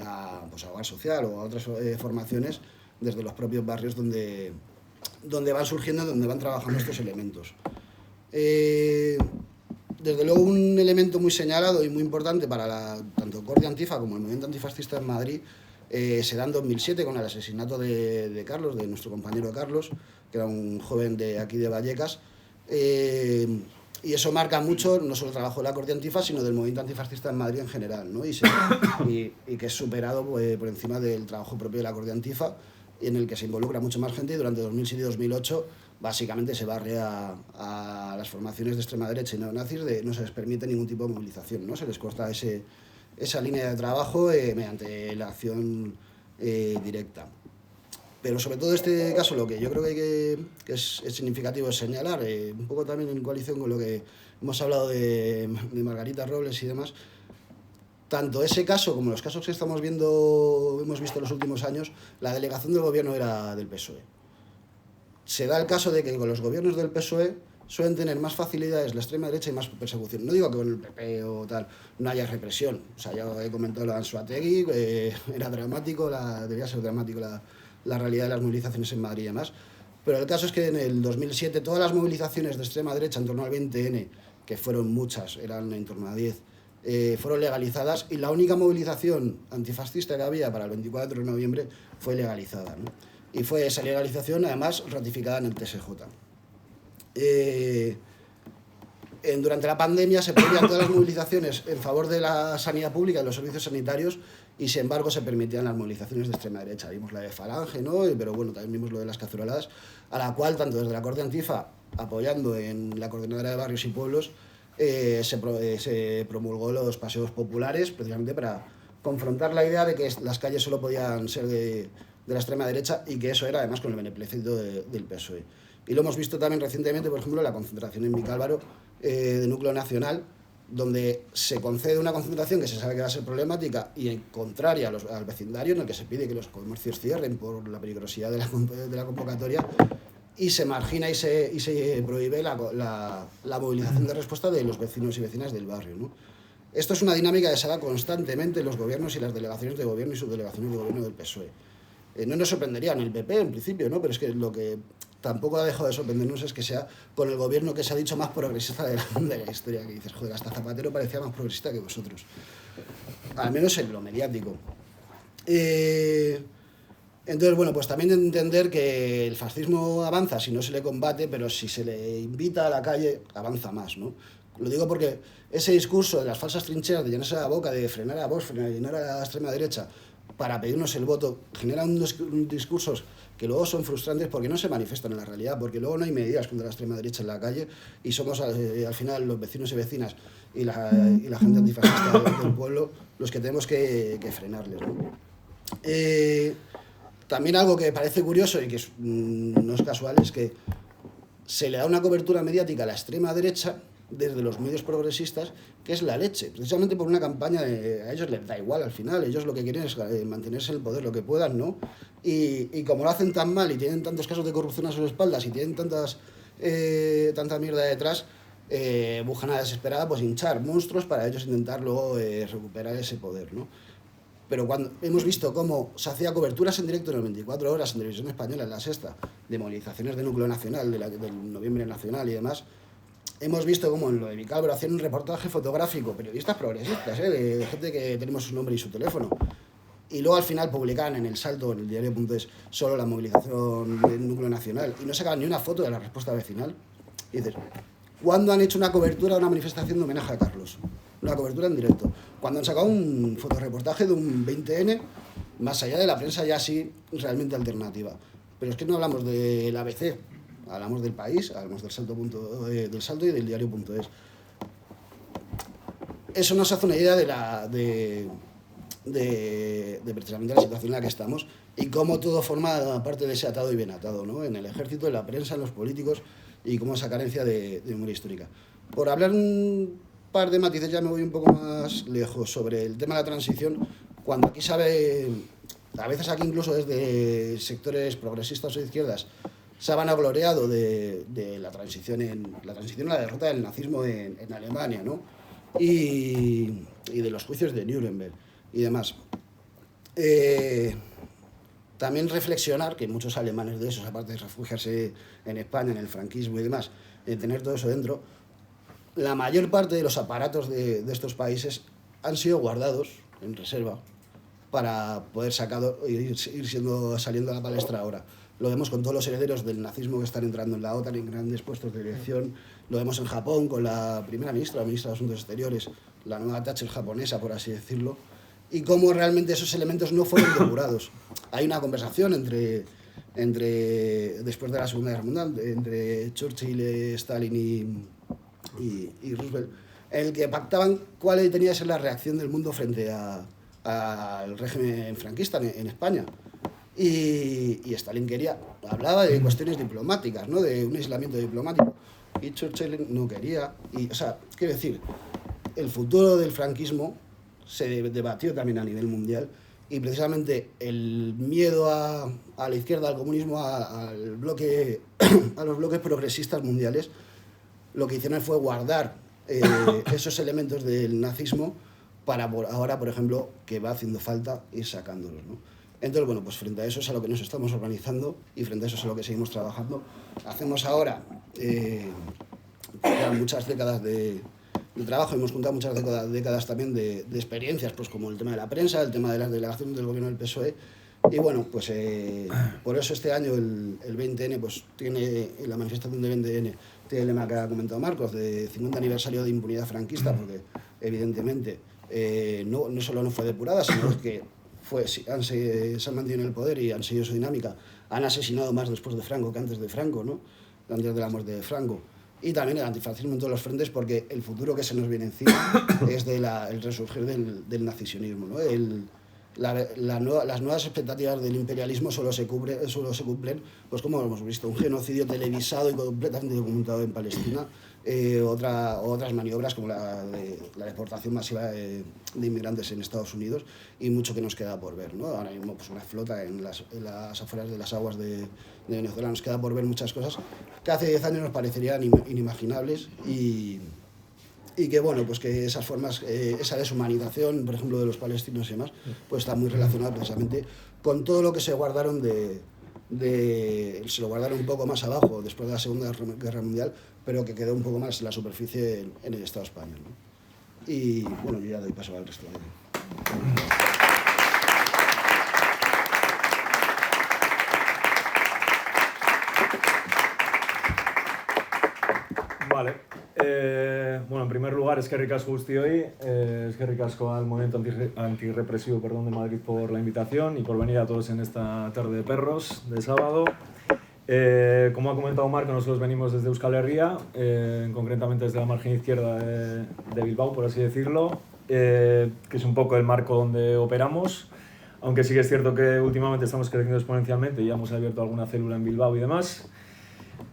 E: a Hogar Social o a otras formaciones desde los propios barrios donde van surgiendo, donde van trabajando estos elementos. Desde luego un elemento muy señalado y muy importante para tanto Cordi Antifa como el movimiento antifascista en Madrid se da en 2007 con el asesinato de Carlos, de nuestro compañero Carlos, que era un joven de aquí de Vallecas, y eso marca mucho no solo el trabajo de la Cordi Antifa, sino del movimiento antifascista en Madrid en general, ¿no? y que es superado por encima del trabajo propio de la Cordi Antifa, en el que se involucra mucho más gente, y durante 2007 y 2008 básicamente se barre a las formaciones de extrema derecha y neonazis, no se les permite ningún tipo de movilización, ¿no? Se les corta esa línea de trabajo mediante la acción directa. Pero sobre todo en este caso lo que yo creo que es significativo es señalar, un poco también en coalición con lo que hemos hablado de Margarita Robles y demás, tanto ese caso como los casos que hemos visto en los últimos años, la delegación del gobierno era del PSOE. Se da el caso de que con los gobiernos del PSOE suelen tener más facilidades la extrema derecha y más persecución. No digo que con el PP o tal no haya represión. O sea, ya he comentado lo de Anzoátegui, era dramático, debía ser dramático la realidad de las movilizaciones en Madrid y demás. Pero el caso es que en el 2007 todas las movilizaciones de extrema derecha en torno al 20N, que fueron muchas, eran en torno a 10, fueron legalizadas, y la única movilización antifascista que había para el 24 de noviembre fue legalizada, ¿no? Y fue esa legalización además ratificada en el TSJ. Durante la pandemia se prohibían todas las movilizaciones en favor de la sanidad pública y los servicios sanitarios, y sin embargo se permitían las movilizaciones de extrema derecha. Vimos la de Falange, ¿no? Pero bueno, también vimos lo de las caceroladas, a la cual tanto desde la Cordi Antifa, apoyando en la Coordinadora de Barrios y Pueblos, se promulgó los paseos populares, precisamente para confrontar la idea de que las calles solo podían ser de la extrema derecha, y que eso era además con el beneplácito del PSOE. Y lo hemos visto también recientemente, por ejemplo, la concentración en Vicálvaro de Núcleo Nacional, donde se concede una concentración que se sabe que va a ser problemática y contraria al vecindario, en el que se pide que los comercios cierren por la peligrosidad de la convocatoria, y se margina y se prohíbe la movilización de respuesta de los vecinos y vecinas del barrio, ¿no? Esto es una dinámica que se da constantemente en los gobiernos y las delegaciones de gobierno y subdelegaciones de gobierno del PSOE. No nos sorprendería en el PP en principio, ¿no? Pero es que lo que tampoco ha dejado de sorprendernos es que sea con el gobierno que se ha dicho más progresista de la historia, que dices, joder, hasta Zapatero parecía más progresista que vosotros. Al menos en lo mediático. Entonces, bueno, pues también entender que el fascismo avanza si no se le combate, pero si se le invita a la calle, avanza más, ¿no? Lo digo porque ese discurso de las falsas trincheras, de llenarse la boca, de frenar a Vox, frenar a la extrema derecha, para pedirnos el voto, generan unos discursos que luego son frustrantes porque no se manifiestan en la realidad, porque luego no hay medidas contra la extrema derecha en la calle, y somos al final los vecinos y vecinas y la gente antifascista del pueblo los que tenemos que frenarles, ¿no? También algo que parece curioso y que no es casual es que se le da una cobertura mediática a la extrema derecha desde los medios progresistas, que es la leche, precisamente por una campaña a ellos les da igual al final, ellos lo que quieren es mantenerse en el poder lo que puedan, ¿no? Y como lo hacen tan mal y tienen tantos casos de corrupción a sus espaldas y tienen tanta mierda detrás, buscan a la desesperada pues hinchar monstruos para ellos intentar luego recuperar ese poder, ¿no? Pero cuando hemos visto cómo se hacía coberturas en directo en las 24 horas en Televisión Española, en La Sexta, de movilizaciones de Núcleo Nacional, del Noviembre Nacional y demás, hemos visto cómo en lo de Vicálvaro hacían un reportaje fotográfico, periodistas progresistas, de gente que tenemos su nombre y su teléfono, y luego al final publicaban en El Salto, en el diario.es, solo la movilización del núcleo nacional y no sacaban ni una foto de la respuesta vecinal. Y dices, ¿cuándo han hecho una cobertura de una manifestación de homenaje a Carlos? Una cobertura en directo. Cuando han sacado un fotoreportaje de un 20N, más allá de la prensa ya sí realmente alternativa. Pero es que no hablamos del ABC, hablamos del País, hablamos del Salto y del diario.es. Eso nos hace una idea de precisamente la situación en la que estamos y cómo todo forma parte de ese atado y bien atado, ¿no? En el ejército, en la prensa, en los políticos y cómo esa carencia de memoria histórica. Por hablar un par de matices ya me voy un poco más lejos sobre el tema de la transición, cuando aquí a veces aquí incluso desde sectores progresistas o de izquierdas se ha vanagloriado de la transición a la derrota del nazismo en Alemania, ¿no? Y de los juicios de Nuremberg y demás. También reflexionar que muchos alemanes de esos, aparte de refugiarse en España, en el franquismo y demás, tener todo eso dentro, la mayor parte de los aparatos de estos países han sido guardados en reserva para poder ir saliendo a la palestra ahora. Lo vemos con todos los herederos del nazismo que están entrando en la OTAN en grandes puestos de dirección. Lo vemos en Japón con la primera ministra, la ministra de Asuntos Exteriores, la nueva Thatcher japonesa, por así decirlo, y cómo realmente esos elementos no fueron depurados. Hay una conversación después de la Segunda Guerra Mundial, entre Churchill, Stalin y Roosevelt, en el que pactaban cuál tenía que ser la reacción del mundo frente al régimen franquista en España. Y Stalin hablaba de cuestiones diplomáticas, ¿no? De un aislamiento diplomático, y Churchill no quería. O sea, quiero decir, el futuro del franquismo se debatió también a nivel mundial y precisamente el miedo a la izquierda, al comunismo, a los bloques progresistas mundiales, lo que hicieron fue guardar esos elementos del nazismo para ahora, por ejemplo, que va haciendo falta ir sacándolos, ¿no? Entonces, bueno, pues frente a eso es a lo que nos estamos organizando y frente a eso es a lo que seguimos trabajando. Hacemos ahora ya muchas décadas de trabajo, hemos juntado muchas décadas también de experiencias, pues como el tema de la prensa, el tema de las delegaciones del gobierno del PSOE. Y bueno, pues por eso este año el 20N, pues tiene la manifestación de 20N, tiene el lema que ha comentado Marcos, de 50 aniversario de impunidad franquista, porque evidentemente no solo no fue depurada, sino que se han mantenido en el poder y han seguido su dinámica. Han asesinado más después de Franco que antes de Franco, ¿no? Antes de la muerte de Franco. Y también el antifascismo en todos los frentes, porque el futuro que se nos viene encima es el resurgir del nazisionismo, ¿no? Las nuevas expectativas del imperialismo solo se cumplen, pues como hemos visto, un genocidio televisado y completamente documentado en Palestina, otras maniobras como la deportación masiva de inmigrantes en Estados Unidos y mucho que nos queda por ver, ¿no? Ahora mismo pues una flota en las afueras de las aguas de Venezuela, nos queda por ver muchas cosas que hace 10 años nos parecerían inimaginables y que bueno, pues que esas formas, esa deshumanización, por ejemplo, de los palestinos y demás, pues está muy relacionada precisamente con todo lo que se guardaron se lo guardaron un poco más abajo después de la Segunda Guerra Mundial, pero que quedó un poco más en la superficie en el Estado español, ¿no? Y bueno, yo ya doy paso al resto de...
F: Vale. Bueno, en primer lugar, eskerrik asko guztioi, eskerrik asko al Movimiento Antirrepresivo de Madrid por la invitación y por venir a todos en esta tarde de perros de sábado. Como ha comentado Marco, nosotros venimos desde Euskal Herria, concretamente desde la margen izquierda de Bilbao, por así decirlo, que es un poco el marco donde operamos, aunque sí que es cierto que últimamente estamos creciendo exponencialmente y ya hemos abierto alguna célula en Bilbao y demás.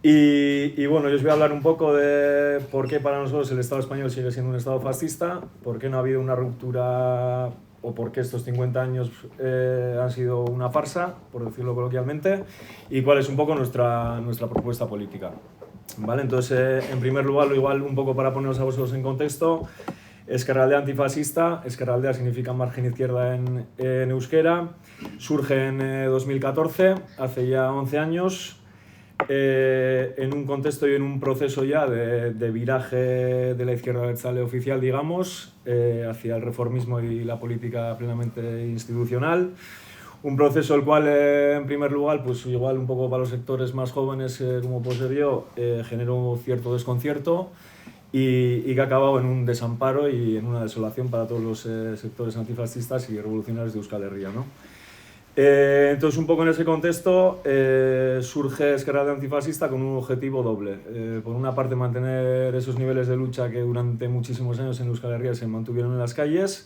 F: Y bueno, yo os voy a hablar un poco de por qué para nosotros el Estado español sigue siendo un Estado fascista, por qué no ha habido una ruptura o por qué estos 50 años han sido una farsa, por decirlo coloquialmente, y cuál es un poco nuestra propuesta política. ¿Vale? Entonces, en primer lugar, igual un poco para poneros a vosotros en contexto, Ezkerraldea antifascista, Ezkerraldea significa margen izquierda en euskera, surge en 2014, hace ya 11 años. en un contexto y en un proceso ya de viraje de la izquierda abertzale oficial, digamos, hacia el reformismo y la política plenamente institucional. Un proceso el cual, en primer lugar, pues igual un poco para los sectores más jóvenes, como puedo ser yo, generó cierto desconcierto y que ha acabado en un desamparo y en una desolación para todos los sectores antifascistas y revolucionarios de Euskal Herria, ¿no? Entonces, un poco en ese contexto, surge Esquerra Antifascista con un objetivo doble. Por una parte, mantener esos niveles de lucha que durante muchísimos años en Euskal Herria se mantuvieron en las calles,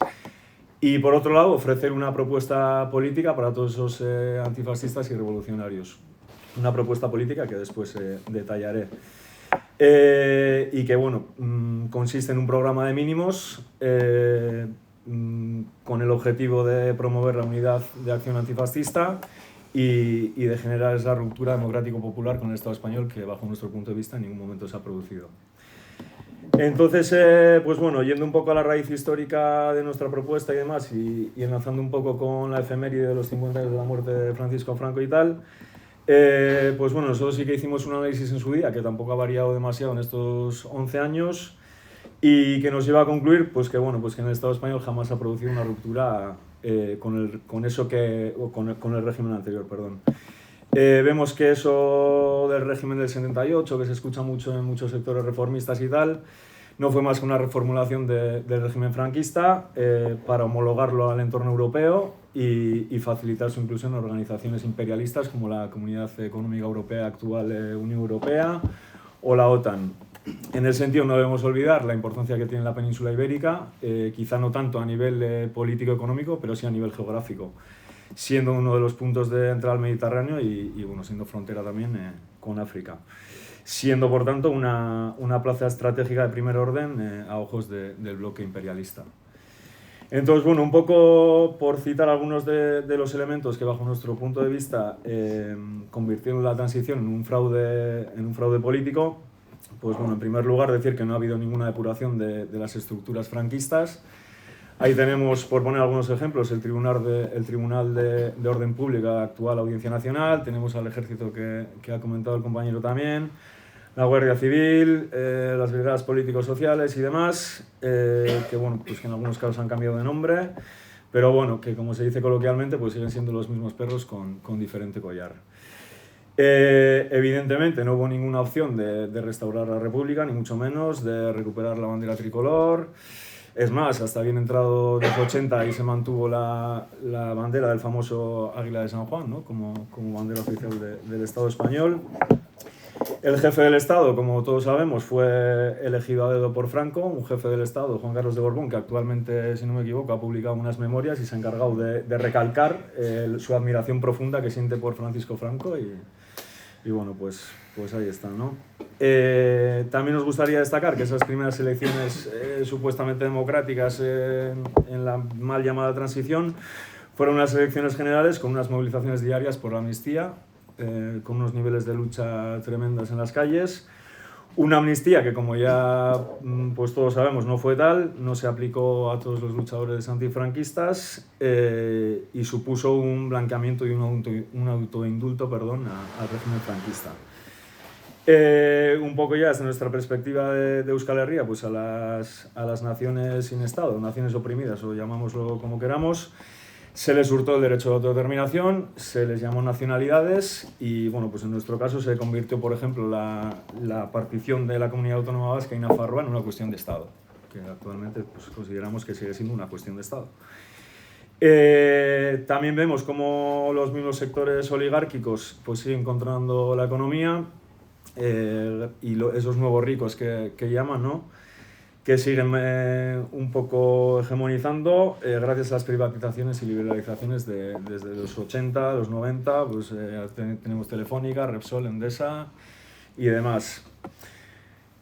F: y por otro lado, ofrecer una propuesta política para todos esos antifascistas y revolucionarios. Una propuesta política que después detallaré. Y que, bueno, consiste en un programa de mínimos con el objetivo de promover la unidad de acción antifascista y de generar esa ruptura democrático-popular con el Estado español que, bajo nuestro punto de vista, en ningún momento se ha producido. Entonces, pues bueno, yendo un poco a la raíz histórica de nuestra propuesta y demás, y enlazando un poco con la efeméride de los 50 años de la muerte de Francisco Franco y tal, pues bueno, nosotros sí que hicimos un análisis en su día, que tampoco ha variado demasiado en estos 11 años, y que nos lleva a concluir pues que, bueno, pues que en el Estado español jamás ha producido una ruptura con el régimen anterior, perdón. Vemos que eso del régimen del 78, que se escucha mucho en muchos sectores reformistas y tal, no fue más que una reformulación del régimen franquista para homologarlo al entorno europeo y facilitar su inclusión en organizaciones imperialistas como la Comunidad Económica Europea actual, Unión Europea, o la OTAN. En ese sentido, no debemos olvidar la importancia que tiene la península ibérica, quizá no tanto a nivel político-económico, pero sí a nivel geográfico, siendo uno de los puntos de entrada al Mediterráneo y bueno, siendo frontera también con África, siendo por tanto una plaza estratégica de primer orden a ojos del bloque imperialista. Entonces, bueno, un poco por citar algunos de los elementos que, bajo nuestro punto de vista, convirtieron la transición en un fraude político, pues bueno, en primer lugar decir que no ha habido ninguna depuración de las estructuras franquistas. Ahí tenemos, por poner algunos ejemplos, el Tribunal de Orden Pública, actual Audiencia Nacional, tenemos al Ejército que ha comentado el compañero también, la Guardia Civil, las brigadas políticos sociales y demás, que bueno, pues que en algunos casos han cambiado de nombre, pero bueno, que como se dice coloquialmente, pues siguen siendo los mismos perros con diferente collar. Evidentemente no hubo ninguna opción de restaurar la República, ni mucho menos, de recuperar la bandera tricolor. Es más, hasta bien entrado los 80 ahí se mantuvo la bandera del famoso Águila de San Juan, ¿no? como bandera oficial del Estado español. El jefe del Estado, como todos sabemos, fue elegido a dedo por Franco, un jefe del Estado, Juan Carlos de Borbón, que actualmente, si no me equivoco, ha publicado unas memorias y se ha encargado de recalcar su admiración profunda que siente por Francisco Franco y bueno, pues ahí está, ¿no? También nos gustaría destacar que esas primeras elecciones supuestamente democráticas en la mal llamada transición fueron unas elecciones generales con unas movilizaciones diarias por la amnistía, con unos niveles de lucha tremendos en las calles. Una amnistía que, como ya pues todos sabemos, no fue tal, no se aplicó a todos los luchadores antifranquistas y supuso un blanqueamiento y un autoindulto al régimen franquista. Un poco ya desde nuestra perspectiva de Euskal Herria, pues a las naciones sin Estado, naciones oprimidas o llamámoslo como queramos, se les hurtó el derecho de autodeterminación, se les llamó nacionalidades y, bueno, pues en nuestro caso se convirtió, por ejemplo, la partición de la Comunidad Autónoma Vasca y Nafarroa en una cuestión de Estado, que actualmente pues, consideramos que sigue siendo una cuestión de Estado. También vemos cómo los mismos sectores oligárquicos pues, siguen controlando la economía y esos nuevos ricos que llaman, ¿no? Que siguen un poco hegemonizando gracias a las privatizaciones y liberalizaciones desde los 80, los 90, pues tenemos Telefónica, Repsol, Endesa y demás.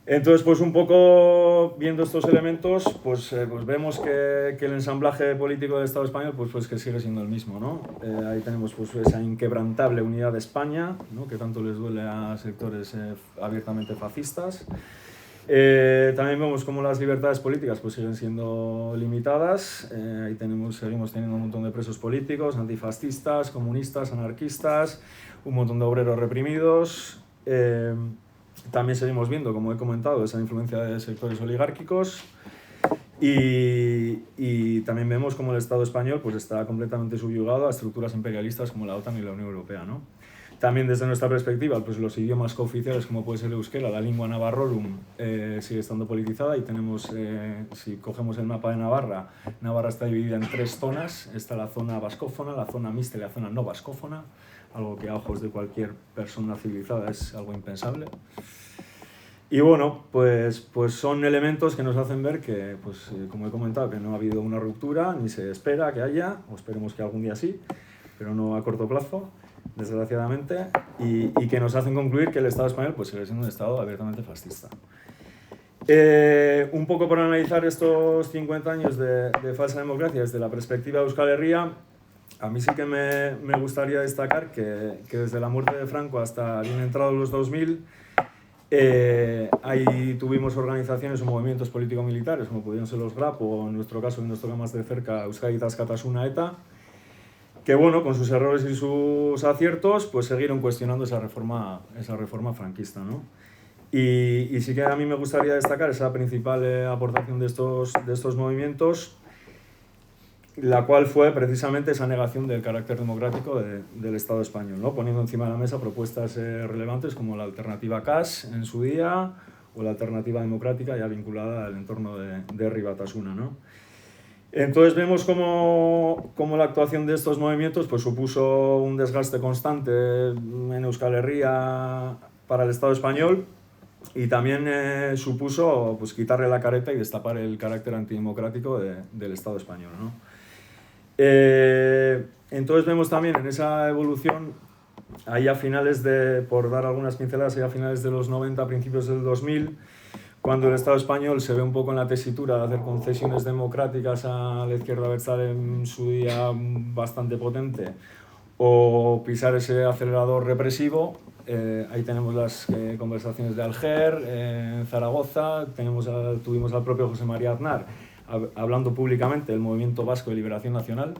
F: Entonces, pues un poco viendo estos elementos, pues vemos que el ensamblaje político del Estado español pues que sigue siendo el mismo, ¿no? Ahí tenemos pues esa inquebrantable unidad de España, ¿no? Que tanto les duele a sectores abiertamente fascistas. También vemos cómo las libertades políticas pues, siguen siendo limitadas. Ahí seguimos teniendo un montón de presos políticos, antifascistas, comunistas, anarquistas, un montón de obreros reprimidos. también seguimos viendo, como he comentado, esa influencia de sectores oligárquicos y también vemos como el Estado español pues, está completamente subyugado a estructuras imperialistas como la OTAN y la Unión Europea, ¿no? También desde nuestra perspectiva, pues los idiomas cooficiales como puede ser el euskera, la lengua navarrorum sigue estando politizada y tenemos, si cogemos el mapa de Navarra, Navarra está dividida en 3 zonas, está la zona vascófona, la zona mixta y la zona no vascófona, algo que a ojos de cualquier persona civilizada es algo impensable. Y bueno, pues son elementos que nos hacen ver que, pues, como he comentado, que no ha habido una ruptura, ni se espera que haya, o esperemos que algún día sí, pero no a corto plazo, desgraciadamente, y que nos hacen concluir que el Estado español pues, sigue siendo un Estado abiertamente fascista. Un poco por analizar estos 50 años de falsa democracia desde la perspectiva de Euskal Herria, a mí sí que me gustaría destacar que desde la muerte de Franco hasta bien entrados los 2000, ahí tuvimos organizaciones o movimientos político-militares, como pudieron ser los GRAP, o en nuestro caso, que nos toca más de cerca, Euskadi Askatasuna ETA, que bueno, con sus errores y sus aciertos, pues siguieron cuestionando esa reforma franquista, ¿no? Y sí que a mí me gustaría destacar esa principal aportación de estos movimientos, la cual fue precisamente esa negación del carácter democrático del Estado español, ¿no? Poniendo encima de la mesa propuestas relevantes como la alternativa CAS en su día o la alternativa democrática ya vinculada al entorno de Ribatasuna, ¿no? Entonces vemos cómo la actuación de estos movimientos pues, supuso un desgaste constante en Euskal Herria para el Estado español y también supuso pues, quitarle la careta y destapar el carácter antidemocrático del Estado español, ¿no? Entonces vemos también en esa evolución, ahí a finales por dar algunas pinceladas, ahí a finales de los 90, principios del 2000, cuando el Estado español se ve un poco en la tesitura de hacer concesiones democráticas a la izquierda abertzale en su día bastante potente o pisar ese acelerador represivo, ahí tenemos las conversaciones de Alger, en Zaragoza, tuvimos al propio José María Aznar hablando públicamente del Movimiento Vasco de Liberación Nacional.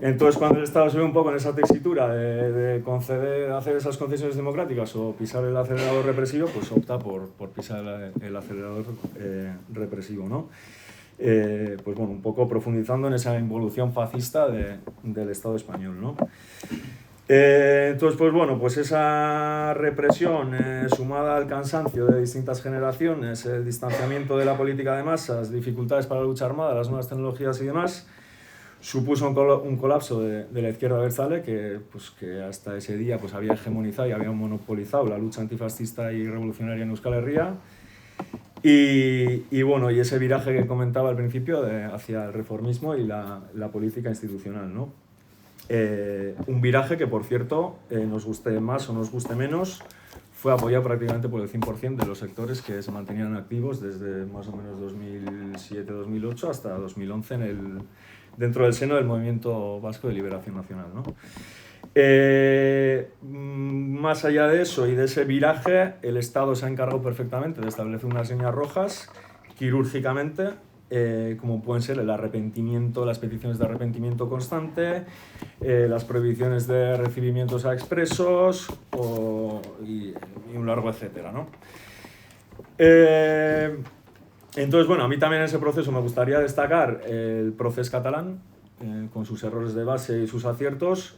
F: Entonces, cuando el Estado se ve un poco en esa tesitura de hacer esas concesiones democráticas o pisar el acelerador represivo, pues opta por pisar el acelerador represivo, ¿no? Pues bueno, un poco profundizando en esa involución fascista del Estado español, ¿no? Entonces, pues bueno, pues esa represión sumada al cansancio de distintas generaciones, el distanciamiento de la política de masas, dificultades para la lucha armada, las nuevas tecnologías y demás, supuso un colapso de la izquierda abertzale que hasta ese día pues, había hegemonizado y había monopolizado la lucha antifascista y revolucionaria en Euskal Herria. Y bueno, y ese viraje que comentaba al principio hacia el reformismo y la política institucional, ¿no? Un viraje que, por cierto, nos guste más o nos guste menos, fue apoyado prácticamente por el 100% de los sectores que se mantenían activos desde más o menos 2007-2008 hasta 2011 dentro del seno del Movimiento Vasco de Liberación Nacional, ¿no? Más allá de eso y de ese viraje, el Estado se ha encargado perfectamente de establecer unas líneas rojas quirúrgicamente, como pueden ser el arrepentimiento, las peticiones de arrepentimiento constante, las prohibiciones de recibimientos a expresos y un largo etcétera, ¿no? Entonces, bueno, a mí también en ese proceso me gustaría destacar el Procés catalán, con sus errores de base y sus aciertos,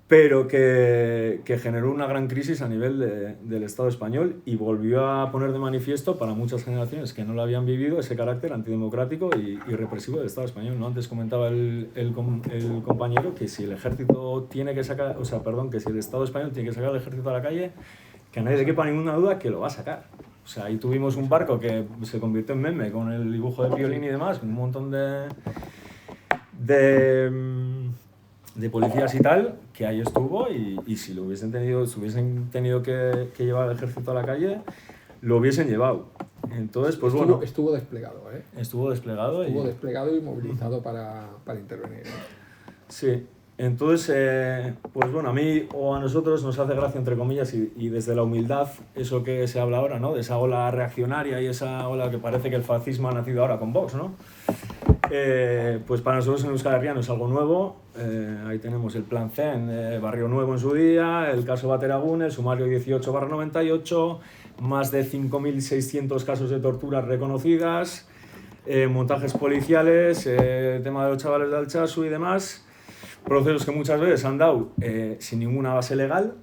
F: pero que generó una gran crisis a nivel del Estado español y volvió a poner de manifiesto para muchas generaciones que no lo habían vivido ese carácter antidemocrático y represivo del Estado español, ¿no? Antes comentaba el compañero que si el ejército tiene que sacar, que si el Estado español tiene que sacar al ejército a la calle, que a nadie le quepa ninguna duda que lo va a sacar. O sea, ahí tuvimos un barco que se convirtió en meme con el dibujo de Piolín y demás, un montón de policías y tal, que ahí estuvo y si hubiesen tenido que llevar al ejército a la calle, lo hubiesen llevado. Entonces, pues bueno...
C: Estuvo desplegado, ¿eh?
F: Estuvo desplegado
C: y movilizado para intervenir, ¿eh?
F: Sí. Entonces, pues bueno, a mí o a nosotros nos hace gracia, entre comillas, y desde la humildad, eso que se habla ahora, ¿no? De esa ola reaccionaria y esa ola que parece que el fascismo ha nacido ahora con Vox, ¿no? Pues para nosotros en Euskal Herria no es algo nuevo. Ahí tenemos el Plan CEN, Barrio Nuevo en su día, el caso Bateragune, el sumario 18/98, más de 5.600 casos de torturas reconocidas, montajes policiales, tema de los chavales de Altsasu y demás, procesos que muchas veces han dado sin ninguna base legal,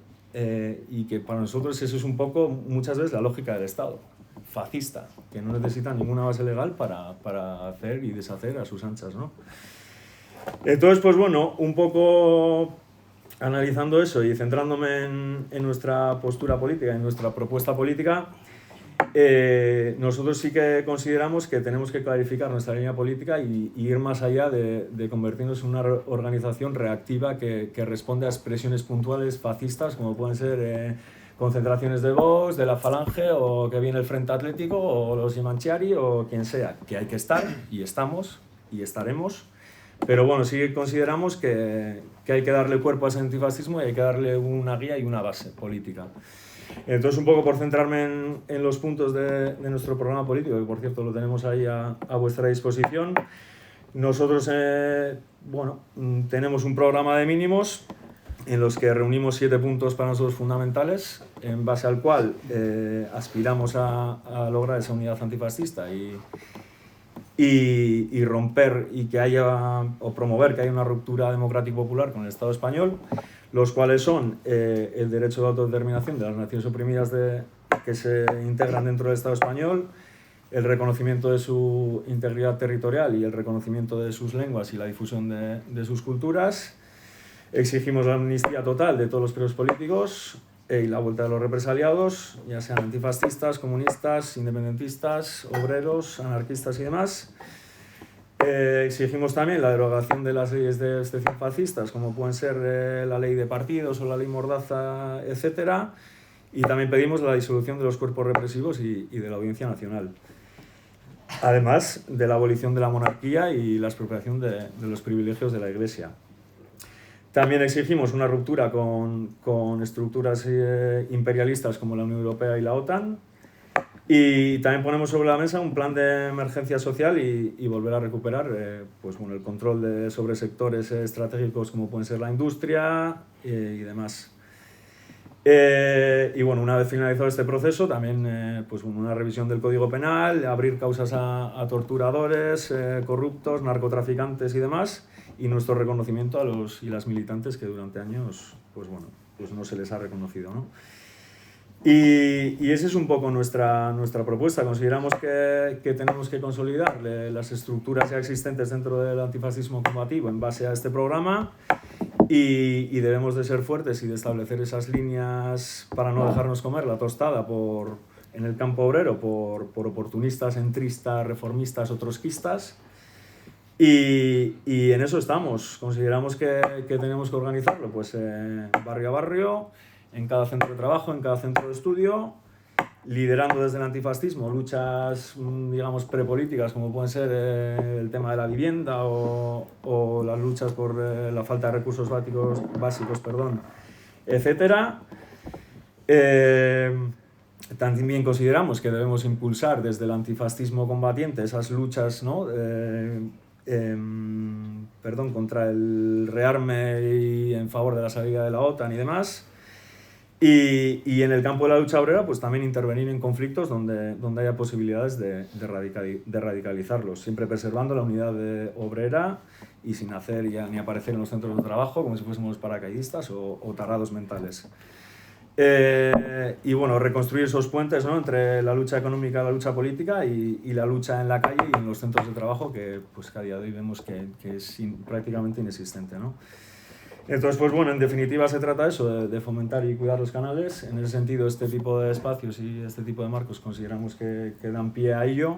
F: y que para nosotros eso es un poco, muchas veces, la lógica del Estado fascista, que no necesita ninguna base legal para hacer y deshacer a sus anchas, ¿no? Entonces, pues bueno, un poco analizando eso y centrándome en nuestra postura política, en nuestra propuesta política, nosotros sí que consideramos que tenemos que clarificar nuestra línea política y ir más allá de convertirnos en una organización reactiva que responde a expresiones puntuales fascistas, como pueden ser concentraciones de Vox, de la Falange, o que viene el Frente Atlético, o los Imanchiari, o quien sea, que hay que estar, y estamos, y estaremos. Pero bueno, sí consideramos que hay que darle cuerpo a ese antifascismo y hay que darle una guía y una base política. Entonces, un poco por centrarme en los puntos de nuestro programa político, que por cierto lo tenemos ahí a vuestra disposición. Nosotros, bueno, tenemos un programa de mínimos en los que reunimos 7 puntos para nosotros fundamentales, en base al cual aspiramos a lograr esa unidad antifascista y romper y que haya, o promover que haya una ruptura democrática popular con el Estado español, los cuales son el derecho de autodeterminación de las naciones oprimidas que se integran dentro del Estado español, el reconocimiento de su integridad territorial y el reconocimiento de sus lenguas y la difusión de sus culturas. Exigimos la amnistía total de todos los presos políticos y la vuelta de los represaliados, ya sean antifascistas, comunistas, independentistas, obreros, anarquistas y demás. Exigimos también la derogación de las leyes de excepción fascistas, como pueden ser la ley de partidos o la ley Mordaza, etc. Y también pedimos la disolución de los cuerpos represivos y de la Audiencia Nacional. Además de la abolición de la monarquía y la expropiación de los privilegios de la Iglesia. También exigimos una ruptura con estructuras imperialistas como la Unión Europea y la OTAN. Y también ponemos sobre la mesa un plan de emergencia social y volver a recuperar pues, bueno, el control sobre sectores estratégicos como pueden ser la industria y demás. Y bueno, una vez finalizado este proceso, también pues, una revisión del Código Penal, abrir causas a torturadores, corruptos, narcotraficantes y demás, y nuestro reconocimiento a los y las militantes que durante años pues, bueno, pues no se les ha reconocido, ¿no? Y esa es un poco nuestra propuesta. Consideramos que tenemos que consolidar las estructuras ya existentes dentro del antifascismo combativo en base a este programa y debemos de ser fuertes y de establecer esas líneas para no dejarnos comer la tostada en el campo obrero por oportunistas, entristas, reformistas o trotskistas. Y en eso estamos. Consideramos que tenemos que organizarlo pues, barrio a barrio, en cada centro de trabajo, en cada centro de estudio, liderando desde el antifascismo luchas, digamos, prepolíticas, como pueden ser el tema de la vivienda o las luchas por la falta de recursos básicos, etc. También consideramos que debemos impulsar desde el antifascismo combatiente esas luchas, ¿no? Contra el rearme y en favor de la salida de la OTAN y demás. Y en el campo de la lucha obrera, pues también intervenir en conflictos donde haya posibilidades de radicalizarlos, siempre preservando la unidad obrera y sin hacer ni aparecer en los centros de trabajo como si fuésemos paracaidistas o tarrados mentales. Y bueno, reconstruir esos puentes, ¿no? Entre la lucha económica, la lucha política y la lucha en la calle y en los centros de trabajo que a día de hoy vemos que es prácticamente inexistente, ¿no? Entonces, pues bueno, en definitiva se trata eso, de fomentar y cuidar los canales. En ese sentido, este tipo de espacios y este tipo de marcos consideramos que dan pie a ello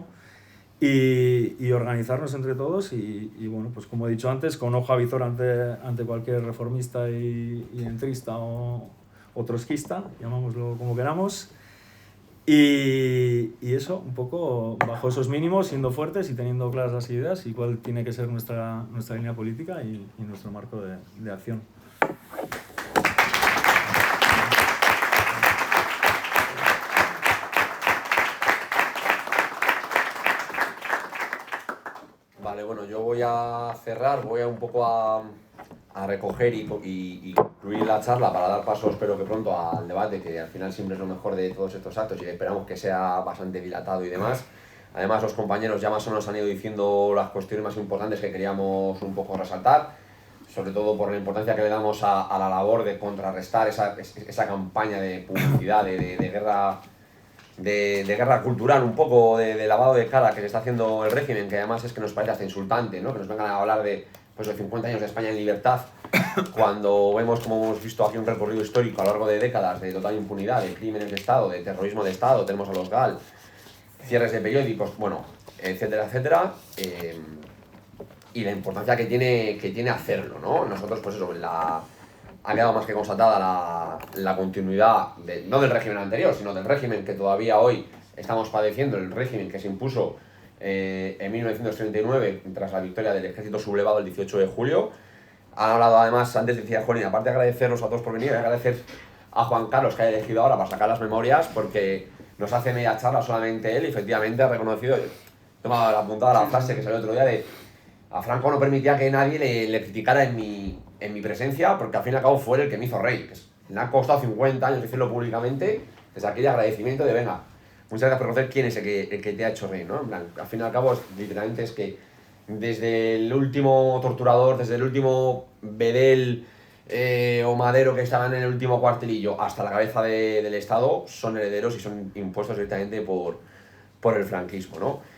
F: y organizarnos entre todos y bueno, pues como he dicho antes, con ojo a visor ante cualquier reformista y entrista o trotskista, llamámoslo como queramos. Y eso, un poco bajo esos mínimos, siendo fuertes y teniendo claras las ideas y cuál tiene que ser nuestra línea política y nuestro marco de acción.
A: Vale, Vale, bueno, yo voy a cerrar, voy a un poco a recoger y concluir la charla para dar paso, espero que pronto, al debate, que al final siempre es lo mejor de todos estos actos y que esperamos que sea bastante dilatado y demás. Además, los compañeros ya más o menos han ido diciendo las cuestiones más importantes que queríamos un poco resaltar, sobre todo por la importancia que le damos a la labor de contrarrestar esa campaña de publicidad, de guerra. De guerra cultural, un poco de lavado de cara que se está haciendo el régimen, que además es que nos parece hasta insultante, ¿no? Que nos vengan a hablar de 50 años de España en libertad, cuando vemos, como hemos visto aquí, un recorrido histórico a lo largo de décadas de total impunidad, de crímenes de Estado, de terrorismo de Estado, tenemos a los GAL, cierres de periódicos, bueno, etcétera, etcétera, y la importancia que tiene hacerlo, ¿no? Nosotros, pues eso, ha quedado más que constatada la continuidad, no del régimen anterior, sino del régimen que todavía hoy estamos padeciendo, el régimen que se impuso en 1939 tras la victoria del ejército sublevado el 18 de julio. Han hablado además, antes decía Juan, aparte de agradecernos a todos por venir, agradecer a Juan Carlos que haya elegido ahora para sacar las memorias, porque nos hace media charla solamente él y efectivamente ha reconocido, tengo apuntada la frase que salió el otro día de: a Franco no permitía que nadie le criticara en mi presencia, porque al fin y al cabo fue el que me hizo rey. Le ha costado 50 años decirlo públicamente, desde aquel agradecimiento de venga, muchas gracias por conocer quién es el que te ha hecho rey, ¿no? En plan, al fin y al cabo, literalmente es que desde el último torturador, desde el último bedel o madero que estaban en el último cuartelillo hasta la cabeza del Estado, son herederos y son impuestos directamente por el franquismo, ¿no?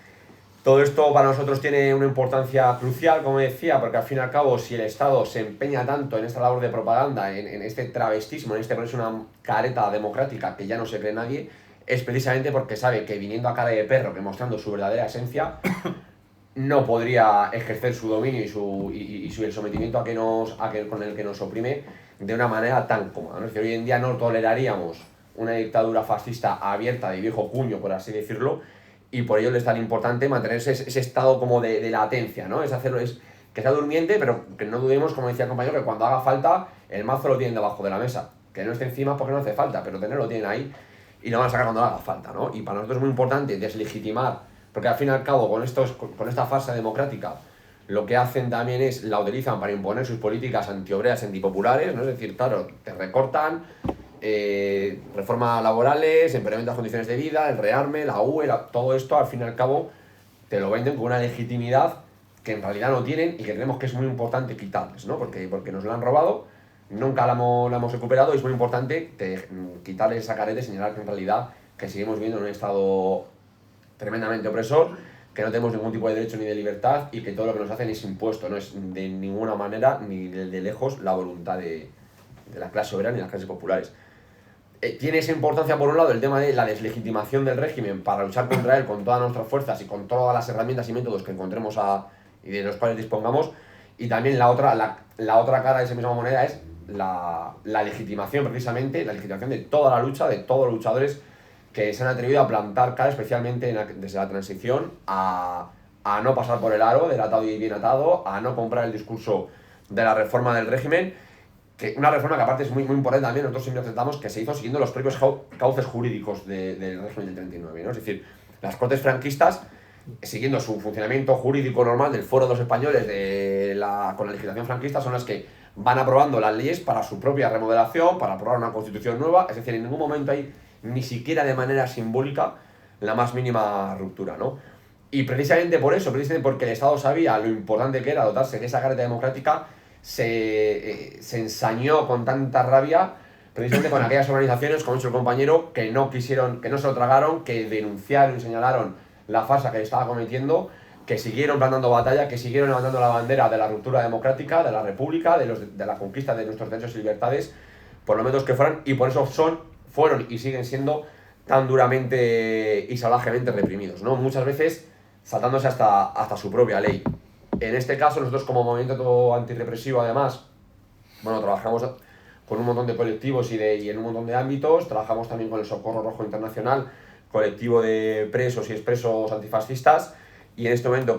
A: Todo esto para nosotros tiene una importancia crucial, como decía, porque al fin y al cabo, si el Estado se empeña tanto en esta labor de propaganda, en este travestismo, en ponerse una careta democrática que ya no se cree nadie, es precisamente porque sabe que viniendo a cara de perro, que mostrando su verdadera esencia, no podría ejercer su dominio y el sometimiento con el que nos oprime de una manera tan cómoda, ¿no? Es decir, hoy en día no toleraríamos una dictadura fascista abierta, de viejo cuño, por así decirlo, y por ello es tan importante mantenerse ese estado como de latencia, ¿no? Es que sea durmiente, pero que no dudemos, como decía el compañero, que cuando haga falta, el mazo lo tienen debajo de la mesa. Que no esté encima porque no hace falta, pero tenerlo tienen ahí y lo van a sacar cuando haga falta, ¿no? Y para nosotros es muy importante deslegitimar, porque al fin y al cabo, con esta farsa democrática, lo que hacen también es, la utilizan para imponer sus políticas antiobreras, antipopulares, ¿no? Es decir, claro, te recortan, reformas laborales, empeoramiento de las condiciones de vida, el rearme, la UE, todo esto al fin y al cabo te lo venden con una legitimidad que en realidad no tienen y que creemos que es muy importante quitarles, ¿no? Porque nos lo han robado, nunca la hemos recuperado y es muy importante quitarles esa careta y señalar que en realidad que seguimos viviendo en un estado tremendamente opresor, que no tenemos ningún tipo de derecho ni de libertad y que todo lo que nos hacen es impuesto, no es de ninguna manera ni de lejos la voluntad de la clase obrera ni de las clases populares. Tiene esa importancia, por un lado, el tema de la deslegitimación del régimen para luchar contra él con todas nuestras fuerzas y con todas las herramientas y métodos que encontremos y de los cuales dispongamos, y también la otra cara de esa misma moneda es la legitimación, precisamente, la legitimación de toda la lucha, de todos los luchadores que se han atrevido a plantar cara, especialmente desde la transición, a no pasar por el aro del atado y bien atado, a no comprar el discurso de la reforma del régimen, que una reforma que aparte es muy, muy importante también, nosotros siempre aceptamos que se hizo siguiendo los propios cauces jurídicos del régimen del 39, ¿no? Es decir, las Cortes franquistas, siguiendo su funcionamiento jurídico normal del Foro de los Españoles con la legislación franquista, son las que van aprobando las leyes para su propia remodelación, para aprobar una constitución nueva, es decir, en ningún momento hay ni siquiera de manera simbólica la más mínima ruptura, ¿no? Y precisamente por eso, precisamente porque el Estado sabía lo importante que era dotarse de esa careta democrática, se ensañó con tanta rabia precisamente con aquellas organizaciones, como ha dicho el compañero, que no se lo tragaron, que denunciaron y señalaron la farsa que estaba cometiendo, que siguieron plantando batalla, que siguieron levantando la bandera de la ruptura democrática, de la república, de la conquista de nuestros derechos y libertades, por lo menos que fueran, y por eso fueron y siguen siendo tan duramente y salvajemente reprimidos, ¿no? Muchas veces saltándose hasta su propia ley. En este caso, nosotros como movimiento antirrepresivo, además, bueno, trabajamos con un montón de colectivos y en un montón de ámbitos, trabajamos también con el Socorro Rojo Internacional, colectivo de presos y expresos antifascistas, y en este momento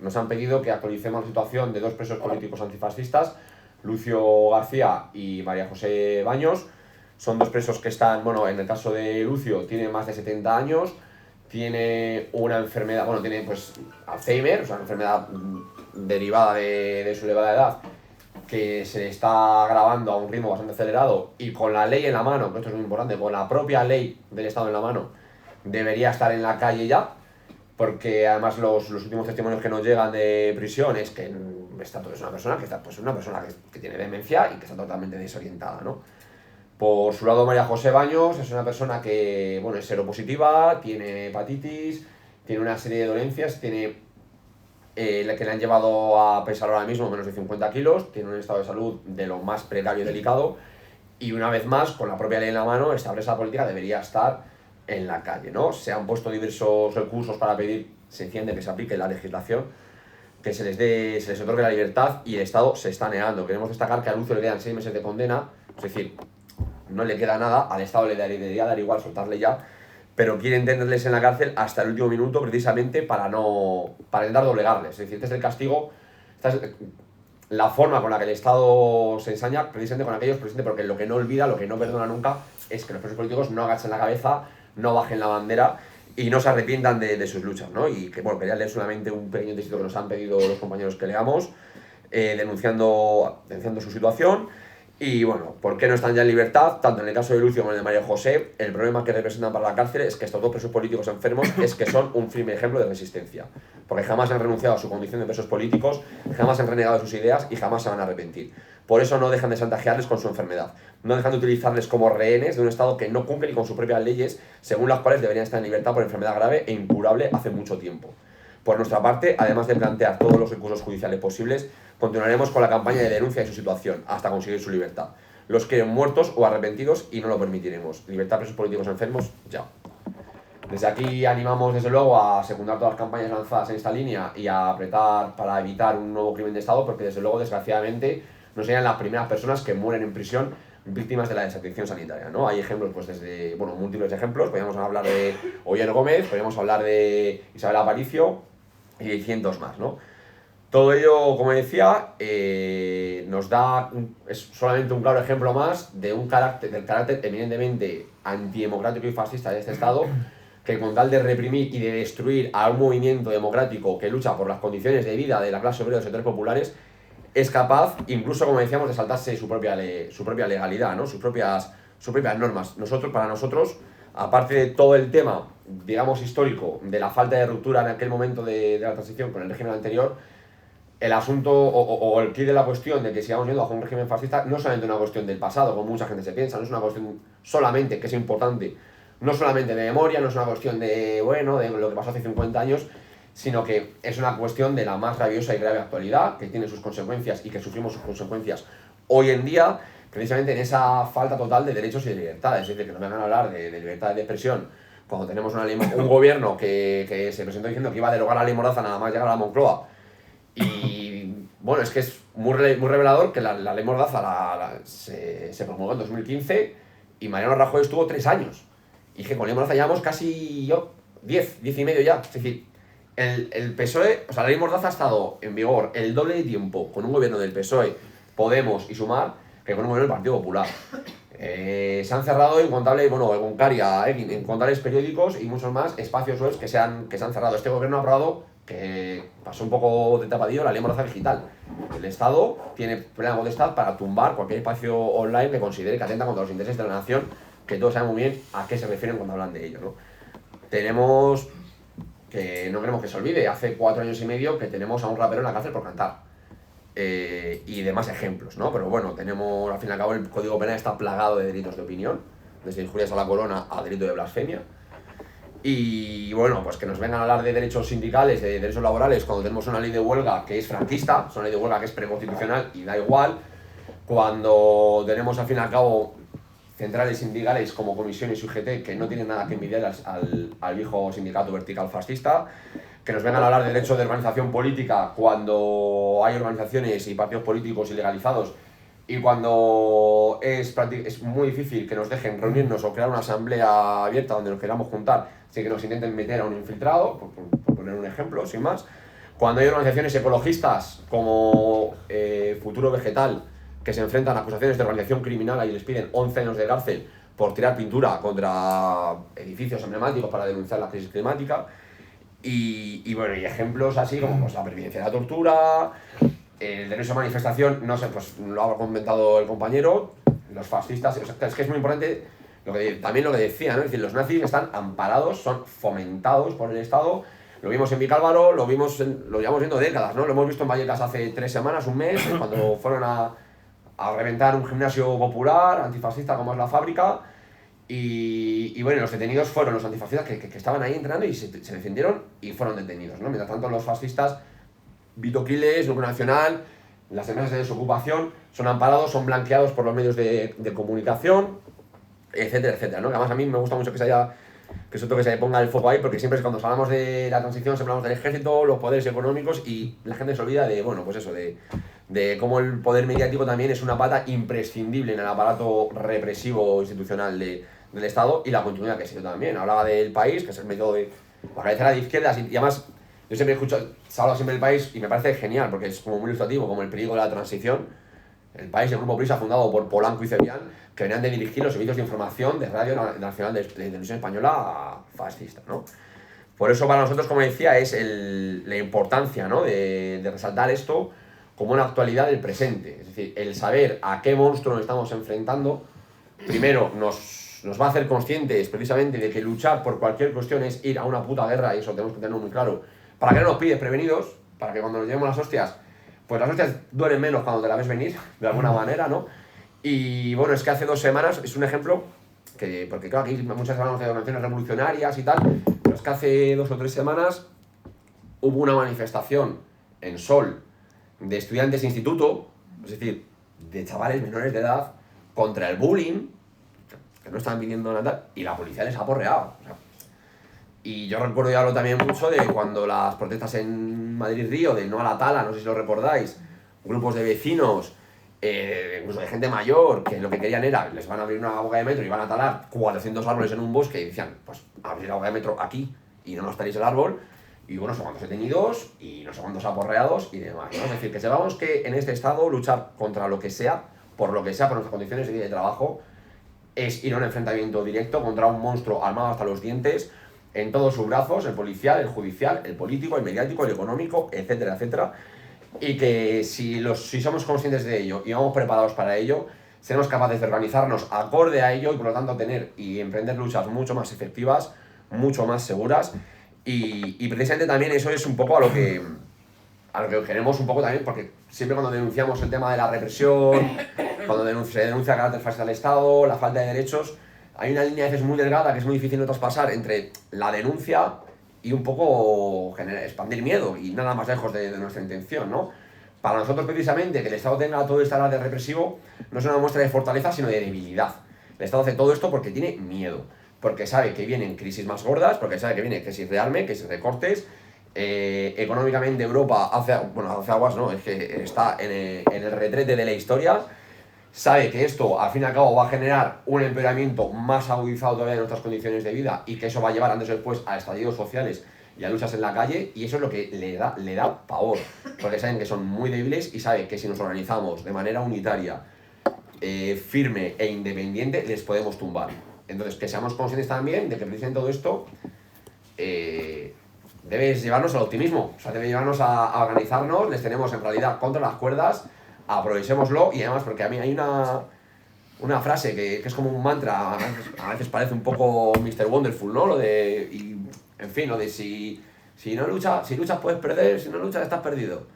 A: nos han pedido que actualicemos la situación de dos presos políticos antifascistas, Lucio García y María José Baños. Son dos presos que están, bueno, en el caso de Lucio tiene más de 70 años, tiene una enfermedad, bueno, tiene pues Alzheimer, o sea, una enfermedad derivada de su elevada edad, que se le está agravando a un ritmo bastante acelerado, y con la ley en la mano, que esto es muy importante, con la propia ley del Estado en la mano, debería estar en la calle ya, porque además los últimos testimonios que nos llegan de prisión es que es una persona que está, pues una persona que tiene demencia y que está totalmente desorientada, ¿no? Por su lado, María José Baños es una persona que, bueno, es seropositiva, tiene hepatitis, tiene una serie de dolencias, tiene que le han llevado a pesar ahora mismo menos de 50 kilos, tiene un estado de salud de lo más precario y delicado, y una vez más, con la propia ley en la mano, esta presa política debería estar en la calle, ¿no? Se han puesto diversos recursos para pedir, se entiende, que se aplique la legislación, que se les otorgue la libertad, y el Estado se está negando. Queremos destacar que a Lucio le quedan 6 meses de condena, es decir, no le queda nada, al Estado le debería dar igual soltarle ya, pero quieren tenerles en la cárcel hasta el último minuto precisamente para intentar doblegarles. Es decir, este es el castigo, esta es la forma con la que el Estado se ensaña precisamente con aquellos, precisamente porque lo que no olvida, lo que no perdona nunca, es que los presos políticos no agachen la cabeza, no bajen la bandera y no se arrepientan de sus luchas, ¿no? Y que, bueno, quería leer solamente un pequeño texto que nos han pedido los compañeros que leamos, denunciando su situación. Y bueno, ¿por qué no están ya en libertad? Tanto en el caso de Lucio como en el de María José, el problema que representan para la cárcel es que estos dos presos políticos enfermos es que son un firme ejemplo de resistencia, porque jamás han renunciado a su condición de presos políticos, jamás han renegado de sus ideas y jamás se van a arrepentir. Por eso no dejan de chantajearles con su enfermedad, no dejan de utilizarles como rehenes de un Estado que no cumple ni con sus propias leyes, según las cuales deberían estar en libertad por enfermedad grave e incurable hace mucho tiempo. Por nuestra parte, además de plantear todos los recursos judiciales posibles, continuaremos con la campaña de denuncia de su situación, hasta conseguir su libertad. Los quieren muertos o arrepentidos y no lo permitiremos. Libertad a presos políticos enfermos, ya. Desde aquí animamos, desde luego, a secundar todas las campañas lanzadas en esta línea y a apretar para evitar un nuevo crimen de Estado, porque, desde luego, desgraciadamente, no serían las primeras personas que mueren en prisión víctimas de la desatención sanitaria, ¿no? Hay ejemplos, pues desde, bueno, múltiples ejemplos. Podríamos hablar de Oyer Gómez, podríamos hablar de Isabel Aparicio y de cientos más, ¿no? Todo ello, como decía, nos da es solamente un claro ejemplo más de del carácter eminentemente antidemocrático y fascista de este Estado, que con tal de reprimir y de destruir a un movimiento democrático que lucha por las condiciones de vida de la clase obrera y de los sectores populares, es capaz, incluso, como decíamos, de saltarse su propia legalidad, ¿no? Sus propias normas. Para nosotros, aparte de todo el tema, digamos, histórico, de la falta de ruptura en aquel momento de la transición con el régimen anterior, el asunto o el quid de la cuestión de que sigamos yendo bajo un régimen fascista no es solamente una cuestión del pasado, como mucha gente se piensa, no es una cuestión solamente, que es importante, no solamente de memoria, no es una cuestión de lo que pasó hace 50 años, sino que es una cuestión de la más rabiosa y grave actualidad, que tiene sus consecuencias y que sufrimos sus consecuencias hoy en día, precisamente en esa falta total de derechos y de libertades. Es decir, que nos vengan a hablar de libertad de expresión cuando tenemos un gobierno que se presentó diciendo que iba a derogar la ley Mordaza nada más llegar a la Moncloa. Y bueno, es que es muy revelador que la ley Mordaza se promulgó en 2015 y Mariano Rajoy estuvo 3 años. Y que con ley Mordaza llevamos casi 10 y medio ya. Es decir, el PSOE, o sea, la ley Mordaza ha estado en vigor el doble de tiempo con un gobierno del PSOE, Podemos y Sumar que con un gobierno del Partido Popular. Se han cerrado incontables, con Caria, incontables periódicos y muchos más espacios web que se han cerrado. Este gobierno ha aprobado, que pasó un poco de tapadillo, la ley Mordaza digital. El Estado tiene plena potestad para tumbar cualquier espacio online que considere que atenta contra los intereses de la nación, que todos saben muy bien a qué se refieren cuando hablan de ello, ¿no? Tenemos, que no queremos que se olvide, hace 4 años y medio que tenemos a un rapero en la cárcel por cantar. Y demás ejemplos, ¿no? Pero bueno, tenemos, al fin y al cabo, el Código Penal está plagado de delitos de opinión, desde injurias a la corona a delito de blasfemia. Y bueno, pues que nos vengan a hablar de derechos sindicales, de derechos laborales, cuando tenemos una ley de huelga que es franquista, es una ley de huelga que es preconstitucional y da igual, cuando tenemos, al fin y al cabo, centrales sindicales como comisiones y UGT que no tienen nada que envidiar al viejo sindicato vertical fascista, que nos vengan a hablar de derecho de organización política cuando hay organizaciones y partidos políticos ilegalizados y cuando es muy difícil que nos dejen reunirnos o crear una asamblea abierta donde nos queramos juntar sin que nos intenten meter a un infiltrado, por poner un ejemplo, sin más. Cuando hay organizaciones ecologistas como Futuro Vegetal que se enfrentan a acusaciones de organización criminal y les piden 11 años de cárcel por tirar pintura contra edificios emblemáticos para denunciar la crisis climática. Y bueno, y ejemplos así como pues, la pervivencia de la tortura, el derecho a manifestación, no sé, pues lo ha comentado el compañero, los fascistas, o sea, es que es muy importante también lo que decía, ¿no? Es decir, los nazis están amparados, son fomentados por el Estado. Lo vimos en Vicálvaro, lo llevamos viendo décadas, ¿no? Lo hemos visto en Vallecas hace 3 semanas, un mes, cuando fueron a reventar un gimnasio popular, antifascista como es La Fábrica. Y bueno, los detenidos fueron los antifascistas que estaban ahí entrenando y se defendieron y fueron detenidos, ¿no? Mientras tanto, los fascistas, Vito Quiles, Núcleo Nacional, las empresas de desocupación, son amparados, son blanqueados por los medios de comunicación, etcétera, etcétera, ¿no? Que además a mí me gusta mucho que se ponga el foco ahí, porque siempre cuando hablamos de la transición, siempre hablamos del ejército, los poderes económicos, y la gente se olvida de, bueno, pues eso, de cómo el poder mediático también es una pata imprescindible en el aparato represivo institucional del Estado, y la continuidad que ha sido también. Hablaba del País, que es el método de organizar a la izquierda, y además yo siempre se habla siempre del País, y me parece genial, porque es como muy ilustrativo, como el peligro de la transición. El País, el Grupo Prisa, fundado por Polanco y Cebrián, que venían de dirigir los servicios de información de Radio Nacional de Televisión Española fascista, ¿no? Por eso para nosotros, como decía, es la importancia, ¿no? de resaltar esto como una actualidad del presente. Es decir, el saber a qué monstruo nos estamos enfrentando, primero nos va a hacer conscientes precisamente de que luchar por cualquier cuestión es ir a una puta guerra, y eso tenemos que tenerlo muy claro, para que no nos pilles prevenidos, para que cuando nos llevemos las hostias, pues las hostias duelen menos cuando te la ves venir, de alguna manera, ¿no? Y bueno, es que hace 2 semanas, es un ejemplo, porque claro, aquí muchas veces hablamos de organizaciones revolucionarias y tal, pero es que hace 2 o 3 semanas hubo una manifestación en Sol de estudiantes de instituto, es decir, de chavales menores de edad, contra el bullying, que no estaban pidiendo nada, y la policía les ha aporreado. O sea, y yo recuerdo y hablo también mucho de cuando las protestas en Madrid-Río, del no a la tala, no sé si lo recordáis, grupos de vecinos, incluso de gente mayor, que lo que querían era, les van a abrir una boca de metro y van a talar 400 árboles en un bosque, y decían, pues abrir la boca de metro aquí y no nos taléis el árbol, y bueno, no sé cuántos detenidos y no sé cuántos aporreados y demás, ¿no? Es decir, que sepamos que en este estado luchar contra lo que sea, por nuestras condiciones de vida y de trabajo, es ir a un enfrentamiento directo contra un monstruo armado hasta los dientes, en todos sus brazos, el policial, el judicial, el político, el mediático, el económico, etcétera, etcétera. Y que si somos conscientes de ello y vamos preparados para ello, seremos capaces de organizarnos acorde a ello y por lo tanto tener y emprender luchas mucho más efectivas, mucho más seguras. Y precisamente también eso es un poco a lo que queremos un poco también, porque siempre cuando denunciamos el tema de la represión, cuando se denuncia el carácter fascista del Estado, la falta de derechos, hay una línea a veces muy delgada que es muy difícil de traspasar entre la denuncia y un poco expandir miedo, y nada más lejos de nuestra intención, ¿no? Para nosotros precisamente que el Estado tenga todo este carácter represivo no es una muestra de fortaleza sino de debilidad. El Estado hace todo esto porque tiene miedo, porque sabe que vienen crisis más gordas, porque sabe que viene crisis de arme, crisis de recortes. Económicamente Europa hace aguas, ¿no? Es que está en el retrete de la historia. Sabe que esto al fin y al cabo va a generar un empeoramiento más agudizado todavía de nuestras condiciones de vida, y que eso va a llevar antes o después a estallidos sociales y a luchas en la calle, y eso es lo que le da pavor, porque saben que son muy débiles y saben que si nos organizamos de manera unitaria, firme e independiente, les podemos tumbar. Entonces, que seamos conscientes también de que precisamente todo esto debe llevarnos al optimismo, o sea, debe llevarnos a organizarnos. Les tenemos en realidad contra las cuerdas, aprovechémoslo. Y además, porque a mí hay una frase que es como un mantra, a veces parece un poco Mr. Wonderful, ¿no? Lo de si luchas puedes perder, si no luchas estás perdido.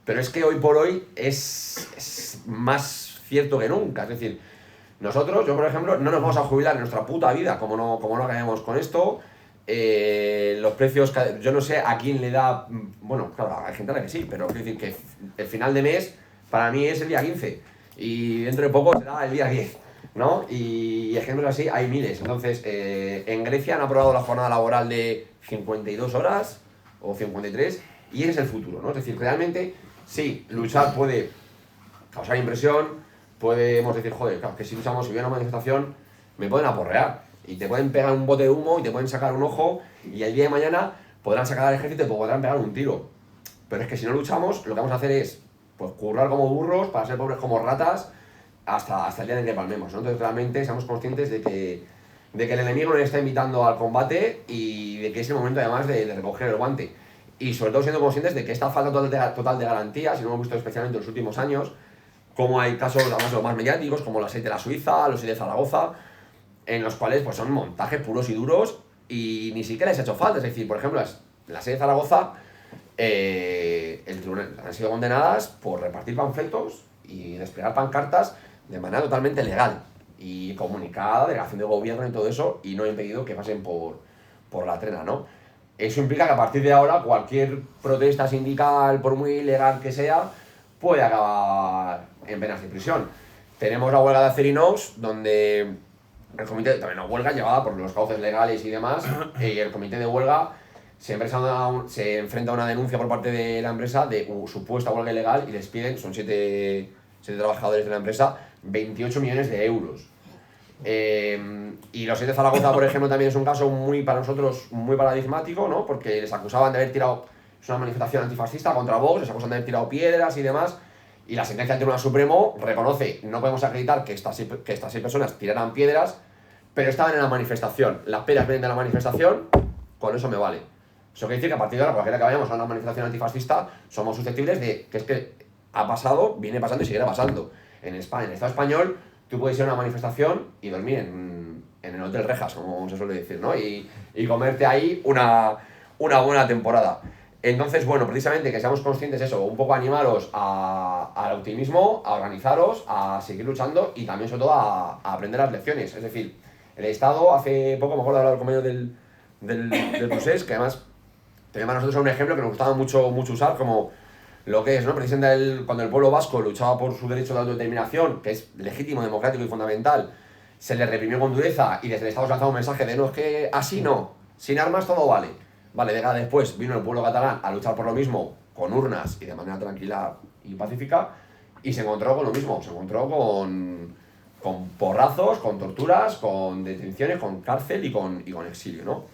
A: Pero es que hoy por hoy es más cierto que nunca. Es decir, nosotros, yo por ejemplo, no nos vamos a jubilar en nuestra puta vida como no acabemos con esto. Los precios, yo no sé a quién le da, bueno, claro, hay gente a la que sí, pero quiero decir que el final de mes para mí es el día 15 y dentro de poco será el día 10, ¿no? Y ejemplos así hay miles. Entonces, en Grecia han aprobado la jornada laboral de 52 horas o 53, y ese es el futuro, ¿no? Es decir, realmente, sí, luchar puede causar impresión, podemos decir, joder, claro, que si luchamos, si viene una manifestación, me pueden aporrear, y te pueden pegar un bote de humo y te pueden sacar un ojo, y el día de mañana podrán sacar al ejército y te podrán pegar un tiro. Pero es que si no luchamos, lo que vamos a hacer es pues currar como burros para ser pobres como ratas, hasta el día en el que palmemos, ¿no? Entonces realmente seamos conscientes de que el enemigo nos está invitando al combate y de que es el momento además de recoger el guante. Y sobre todo siendo conscientes de que esta falta total de garantías, y lo hemos visto especialmente en los últimos años, como hay casos, además los más mediáticos, como los 6 de la Suiza, los 6 de Zaragoza, en los cuales pues, son montajes puros y duros y ni siquiera les ha hecho falta. Es decir, por ejemplo, las 6 de Zaragoza el tribunal, han sido condenadas por repartir panfletos y desplegar pancartas de manera totalmente legal y comunicada, delegación de gobierno y todo eso, y no ha impedido que pasen por la trena, ¿no? Eso implica que a partir de ahora cualquier protesta sindical, por muy ilegal que sea, puede acabar en penas de prisión. Tenemos la huelga de acerinos, donde el comité, también una huelga llevada por los cauces legales y demás, y el comité de huelga se enfrenta a una denuncia por parte de la empresa de supuesta huelga ilegal y les piden, son 7 trabajadores de la empresa, 28 millones de euros. Y los 6 de Zaragoza, por ejemplo, también es un caso para nosotros muy paradigmático, ¿no? Porque les acusaban de haber tirado, es una manifestación antifascista contra Vox, les acusan de haber tirado piedras y demás, y la sentencia del Tribunal Supremo reconoce, no podemos acreditar que estas 6 personas tiraran piedras, pero estaban en la manifestación. Las piedras vienen de la manifestación, con eso me vale. Eso quiere decir que a partir de ahora, cualquiera que vayamos a una manifestación antifascista, somos susceptibles de que es que ha pasado, viene pasando y seguirá pasando. En España, en el Estado español, tú puedes ir a una manifestación y dormir en el Hotel Rejas, como se suele decir, ¿no? Y comerte ahí una buena temporada. Entonces, bueno, precisamente que seamos conscientes de eso, un poco animaros al optimismo, a organizaros, a seguir luchando y también sobre todo a aprender las lecciones. Es decir, el Estado, hace poco me acuerdo de hablar con el compañero del Procés, que además tenemos a nosotros un ejemplo que nos gustaba mucho usar como lo que es, ¿no? Precisamente cuando el pueblo vasco luchaba por su derecho de autodeterminación, que es legítimo, democrático y fundamental, se le reprimió con dureza y desde el Estado se lanzaba un mensaje de no, es que así no, sin armas todo vale. Vale, década después vino el pueblo catalán a luchar por lo mismo con urnas y de manera tranquila y pacífica y se encontró con lo mismo, se encontró con porrazos, con torturas, con detenciones, con cárcel y con exilio, ¿no?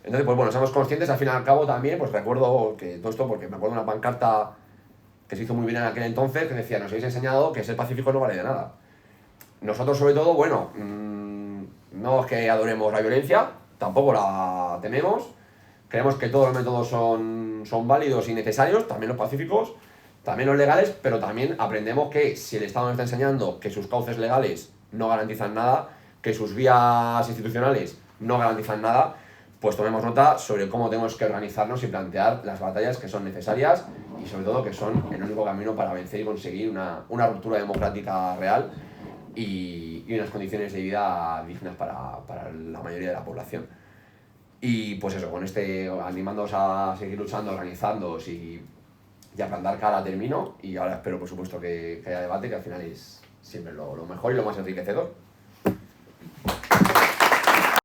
A: Entonces, pues bueno, somos conscientes, al fin y al cabo también, pues recuerdo que todo esto, porque me acuerdo de una pancarta que se hizo muy bien en aquel entonces, que decía, nos habéis enseñado que ser pacífico no vale de nada. Nosotros, sobre todo, bueno, no es que adoremos la violencia, tampoco la tememos, creemos que todos los métodos son válidos y necesarios, también los pacíficos, también los legales, pero también aprendemos que si el Estado nos está enseñando que sus cauces legales no garantizan nada, que sus vías institucionales no garantizan nada, pues tomemos nota sobre cómo tenemos que organizarnos y plantear las batallas que son necesarias y sobre todo que son el único camino para vencer y conseguir una ruptura democrática real y unas condiciones de vida dignas para la mayoría de la población. Y pues eso, con animándoos a seguir luchando, organizándoos y a plantar cara termino y ahora espero por supuesto que haya debate, que al final es siempre lo mejor y lo más enriquecedor.